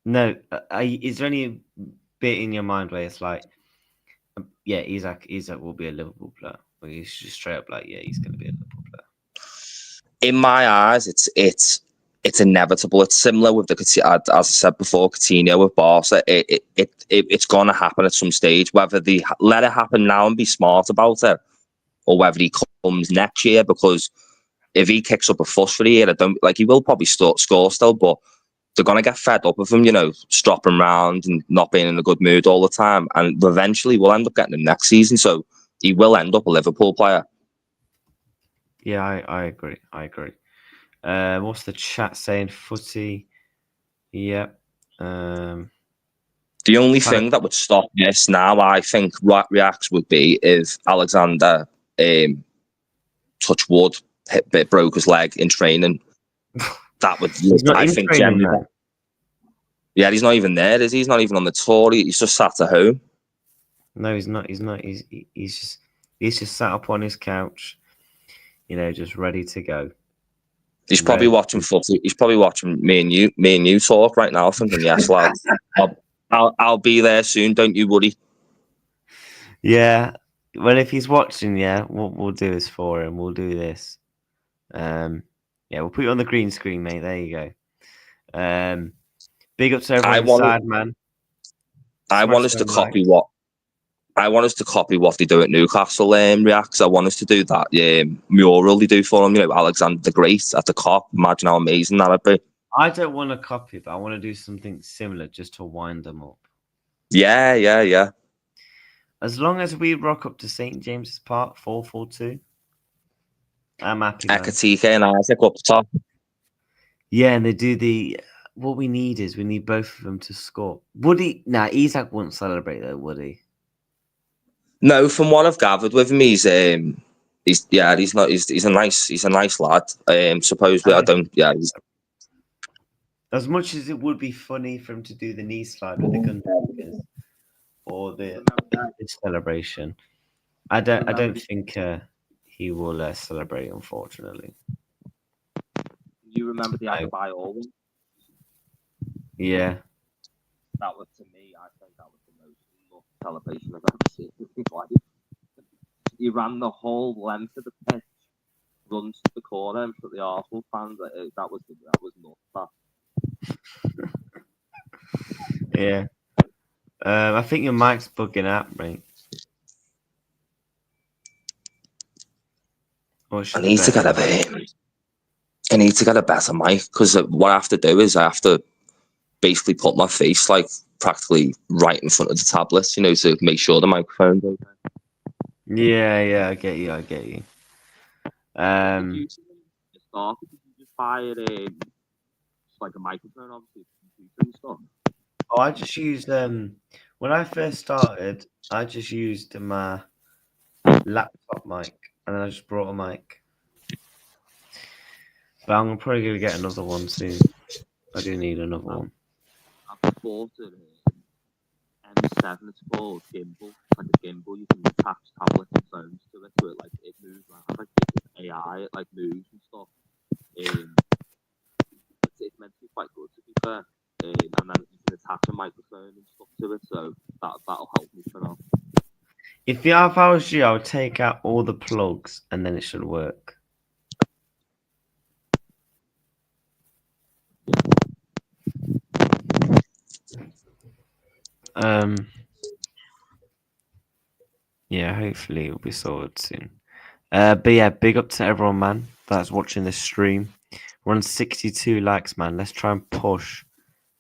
No. Is there any bit in your mind where it's like, yeah, Isak will be a Liverpool player? Or he's just straight up like, yeah, he's going to be a Liverpool player. In my eyes, it's inevitable. It's similar with as I said before, Coutinho with Barca. It's going to happen at some stage. Whether they let it happen now and be smart about it, or whether he comes next year, because if he kicks up a fuss for the year, I don't like. He will probably score still, but they're going to get fed up of him, you know, stropping around and not being in a good mood all the time. And eventually we'll end up getting him next season. So he will end up a Liverpool player. Yeah, I agree. What's the chat saying? Footy. Yep. Do The only thing that would stop this now, I think, reacts would be if Alexander, touch wood, broke his leg in training. That would, He's not I in think, training, generally. though. Yeah, he's not even there, is he? He's not even on the tour. He's just sat at home. No, he's not. He's not. He's just sat up on his couch, just ready to go. He's probably watching footy. He's probably watching me and you talk right now, thinking, "Yes, lad, I'll be there soon. Don't you worry." Yeah. Well, if he's watching, what we'll do is for him. We'll do this. We'll put you on the green screen, mate. There you go. Big up to everyone inside, man. I want us to copy what they do at Newcastle. Reacts. I want us to do that mural they do for them. Alexander the Great at the Kop. Imagine how amazing that would be. I don't want to copy it, but I want to do something similar just to wind them up. Yeah. As long as we rock up to St. James's Park 442, I'm happy. Ekatike and Isak up the top. Yeah, and they do what we need both of them to score. Would he? Nah, Isak wouldn't celebrate though, would he? No, from what I've gathered with him, he's a nice lad. Supposedly, I don't. Yeah. As much as it would be funny for him to do the knee slide with the gun or the celebration, I don't think he will celebrate. Unfortunately. You remember the Adebayo one? Yeah. That was, to me, I think that was the most nuts celebration I've ever seen. Like, he ran the whole length of the pitch, runs to the corner, and put the Arsenal fans. That was nuts. Yeah. I think your mic's bugging out, mate. I need to get a better mic, because what I have to do is I have to basically put my face like practically right in front of the tablet, to make sure the microphone's okay. Yeah, I get you. Did you just buy it like a microphone, obviously, computer and stuff? Oh, I just used when I first started, I just used my laptop mic, and then I just brought a mic. But I'm probably gonna get another one soon. I do need another one. I've bought an M7. It's called gimbal. It's like a gimbal. You can attach tablets and phones to it, so it moves around like AI. It moves and stuff. It's meant to be quite good, to be fair. And then you can attach a microphone and stuff to it, so that'll help me for now. If I was you, I would take out all the plugs, and then it should work. Yeah, hopefully it'll be sorted soon. But yeah, big up to everyone, man, that's watching this stream. We're on 62 likes, man. Let's try and push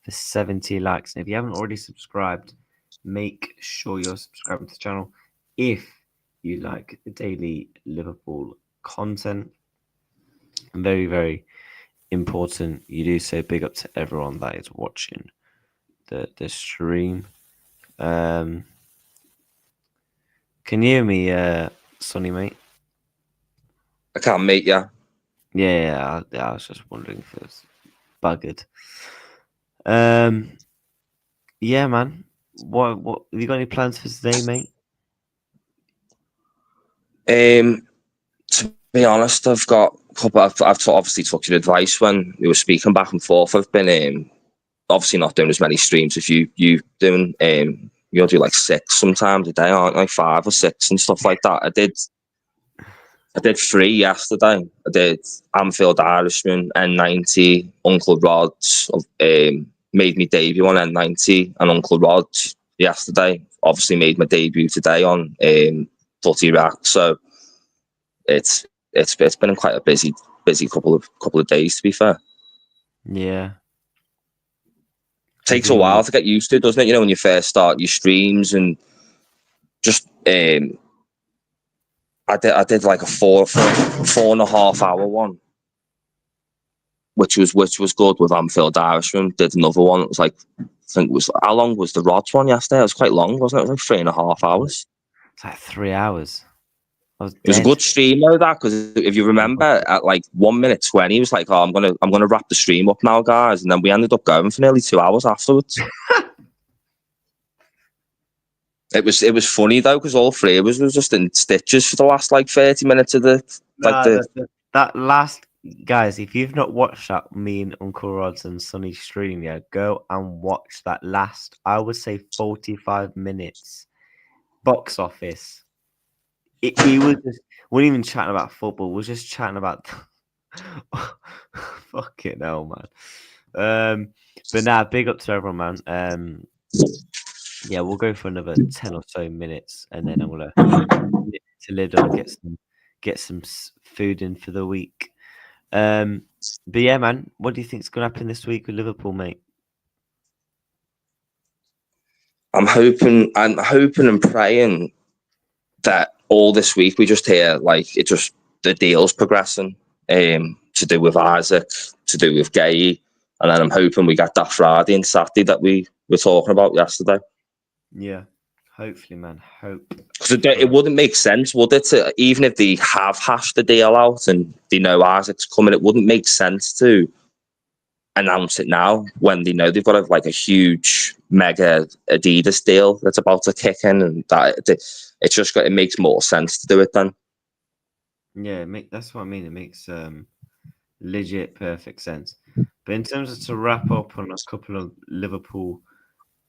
for 70 likes. And if you haven't already subscribed, make sure you're subscribing to the channel. If you like the daily Liverpool content, very, very important you do so. Big up to everyone that is watching the stream. Can you hear me, Sonny, mate? I can't, mate. Yeah. Yeah, I was just wondering if it was buggered. Yeah, man. What have you got any plans for today, mate? To be honest, I've got a couple. I've obviously took your advice when we were speaking back and forth. I've been obviously not doing as many streams as you doing. You'll do like 6 sometimes a day, aren't like 5 or 6 and stuff like that. I did 3 yesterday. I did Anfield Irishman, N90, Uncle Rod's. Made my debut on N90 and Uncle Rod's yesterday. Obviously made my debut today on Footy React. So it's been quite a busy couple of days, to be fair. Yeah. Takes a while to get used to, doesn't it? When you first start your streams, and just I did like a 4.5 hour one, which was good with Anfield Irishman. Did another one. It was like think it was, how long was the Rods one yesterday? It was quite long, wasn't it? It was like 3.5 hours. It's like 3 hours. I was It was a dead. good stream though, that, because if you remember, at like 1:20, he was like, "Oh, I'm gonna wrap the stream up now, guys," and then we ended up going for nearly 2 hours afterwards. It was funny though, because all three of us was just in stitches for the last like 30 minutes of the That last, guys, if you've not watched that, me and Uncle Rod's and Sonny stream, yeah, go and watch that last, I would say 45 minutes box office. He was just, we weren't even chatting about football, we were just chatting about fucking hell, man. But nah, big up to everyone, man. Yeah, we'll go for another 10 or so minutes, and then I'm gonna to lid on, get some food in for the week. But yeah, man, what do you think's gonna happen this week with Liverpool, mate? I'm hoping and praying that all this week we just hear like the deal's progressing, to do with Isak, to do with Gay, and then I'm hoping we get that Friday and Saturday that we were talking about yesterday. Yeah, hopefully, man. Hope. Because it wouldn't make sense, would it? Even if they have hashed the deal out and they know Isaac's coming, it wouldn't make sense to announce it now when they know they've got a huge mega Adidas deal that's about to kick in, and it makes more sense to do it then. Yeah, that's what I mean. It makes legit perfect sense. But in terms of to wrap up on a couple of Liverpool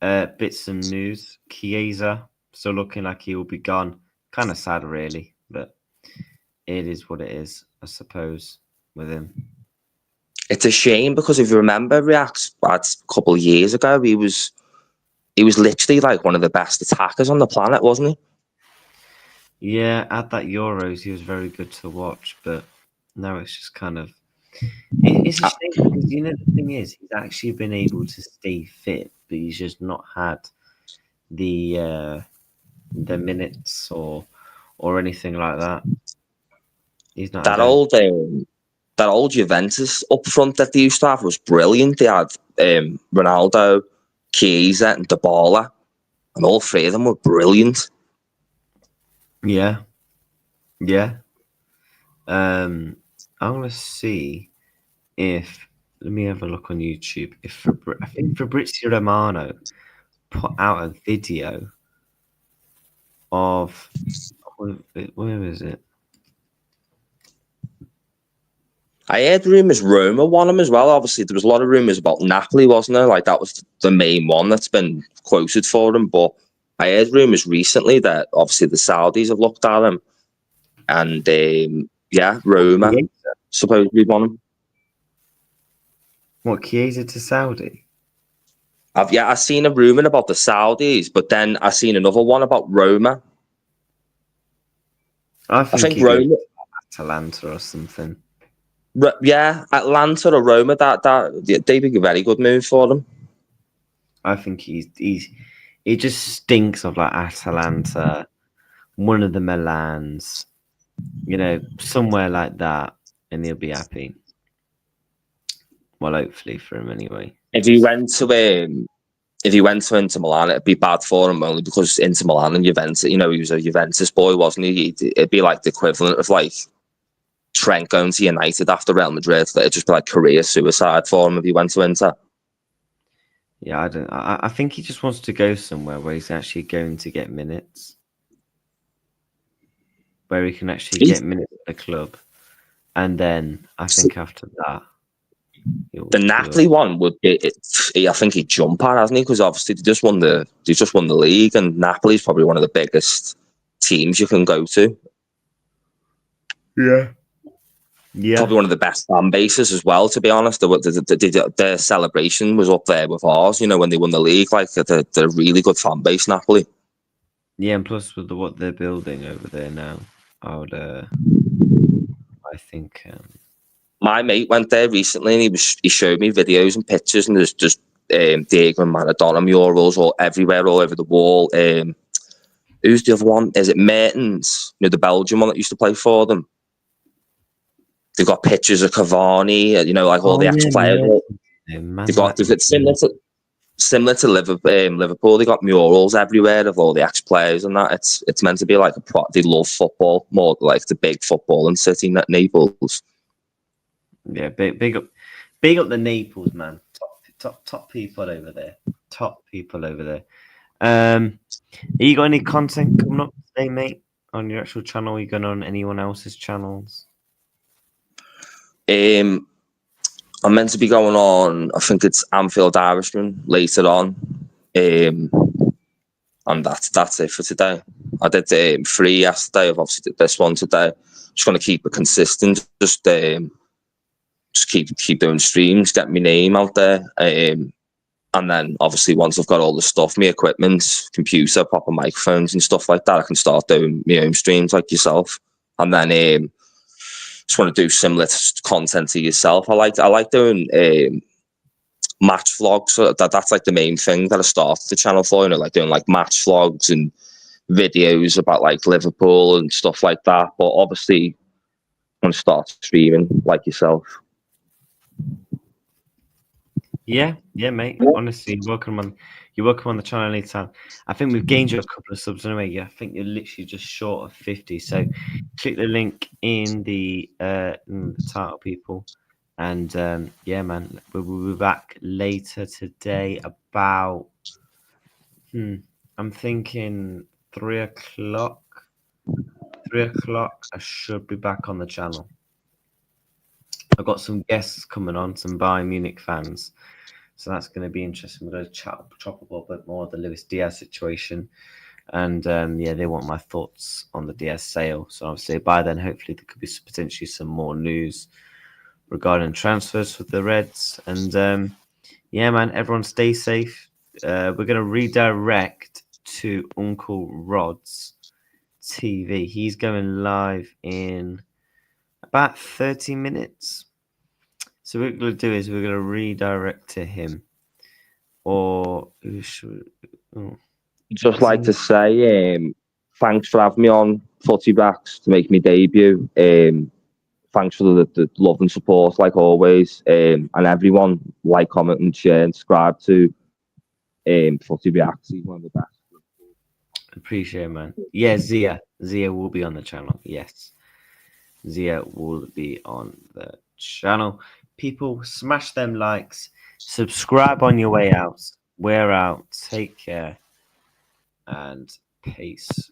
bits of news, Chiesa still looking like he will be gone. Kind of sad, really, but it is what it is, I suppose, with him. It's a shame because if you remember, React a couple of years ago, he was literally like one of the best attackers on the planet, wasn't he? Yeah, at that Euros, he was very good to watch, but now it's just kind of it's a shame because the thing is, he's actually been able to stay fit, but he's just not had the minutes or anything like that. He's not that old Juventus up front that they used to have was brilliant. They had Ronaldo, Chiesa, and Dybala, and all three of them were brilliant. Yeah. I'm gonna see if, let me have a look on YouTube. I think Fabrizio Romano put out a video of where is it? I heard rumours Roma won him as well. Obviously, there was a lot of rumours about Napoli, wasn't there? Like, that was the main one that's been quoted for him. But I heard rumours recently that obviously the Saudis have looked at him. And, Roma supposedly won him. What, Chiesa to Saudi? I've seen a rumour about the Saudis, but then I seen another one about Roma. I think Roma, Atalanta or something. Yeah, Atlanta or Roma, they'd be a very good move for them. I think he just stinks of like Atalanta, one of the Milans, somewhere like that, and he'll be happy. Well, hopefully for him anyway. If he went to Inter Milan, it'd be bad for him only because Inter Milan and Juventus, he was a Juventus boy, wasn't he? It'd be like the equivalent of like Trent going to United after Real Madrid. It'd just be like career suicide for him if he went to Inter. Yeah, I think he just wants to go somewhere where he's actually going to get minutes, where he can actually get minutes at the club, and then I think after that, the Napoli one would be. I think he'd jump at, hasn't he? Because obviously they just won the league, and Napoli's probably one of the biggest teams you can go to. Yeah. Probably one of the best fan bases as well, to be honest. Their celebration was up there with ours, when they won the league. Like, they're a really good fan base, Napoli. Yeah, and plus with what they're building over there now, I think... My mate went there recently and he showed me videos and pictures, and there's just Diego and Maradona murals all everywhere, all over the wall. Who's the other one? Is it Mertens? The Belgian one that used to play for them. They've got pictures of Cavani, like all the ex-players. They've got similar to Liverpool, they got murals everywhere of all the ex-players and that. It's meant to be like they love football more like the big footballing city, Naples. Yeah, big up the Naples, man. Top people over there. Top people over there. You got any content coming up today, mate, on your actual channel? Are you going on anyone else's channels? I'm meant to be going on, I think it's Anfield Irishman later on. And that's it for today. I did 3 yesterday. I've obviously did this one today. Just going to keep it consistent. Just keep doing streams, get my name out there. And then obviously once I've got all the stuff, my equipment, computer, proper microphones and stuff like that, I can start doing my own streams like yourself. And then just want to do similar content to yourself. I like doing match vlogs. So that's like the main thing that I started the channel for, like doing like match vlogs and videos about like Liverpool and stuff like that. But obviously I'm going to start streaming like yourself. Yeah, mate. Honestly, you're welcome on the channel anytime. I think we've gained you a couple of subs anyway. Yeah, I think you're literally just short of 50. So click the link in the title, people. And yeah, man, we'll be back later today about I'm thinking 3 o'clock. 3 o'clock. I should be back on the channel. I've got some guests coming on, some Bayern Munich fans. So that's going to be interesting. We're going to chop up a bit more of the Luis Diaz situation. And yeah, they want my thoughts on the Diaz sale. So obviously by then, hopefully there could be potentially some more news regarding transfers for the Reds. And yeah, man, everyone stay safe. We're going to redirect to Uncle Rod's TV. He's going live in about 30 minutes. So what we're going to do is we're going to redirect to him. Or who should... Just like to say, thanks for having me on Footy Reacts to make my debut. Thanks for the love and support, like always. And everyone, like, comment, and share, and subscribe to Footy Reacts. He's one of the best. Appreciate it, man. Yeah, Zia will be on the channel. Yes, Zia will be on the channel. People, smash them likes. Subscribe on your way out. We're out. Take care. And peace.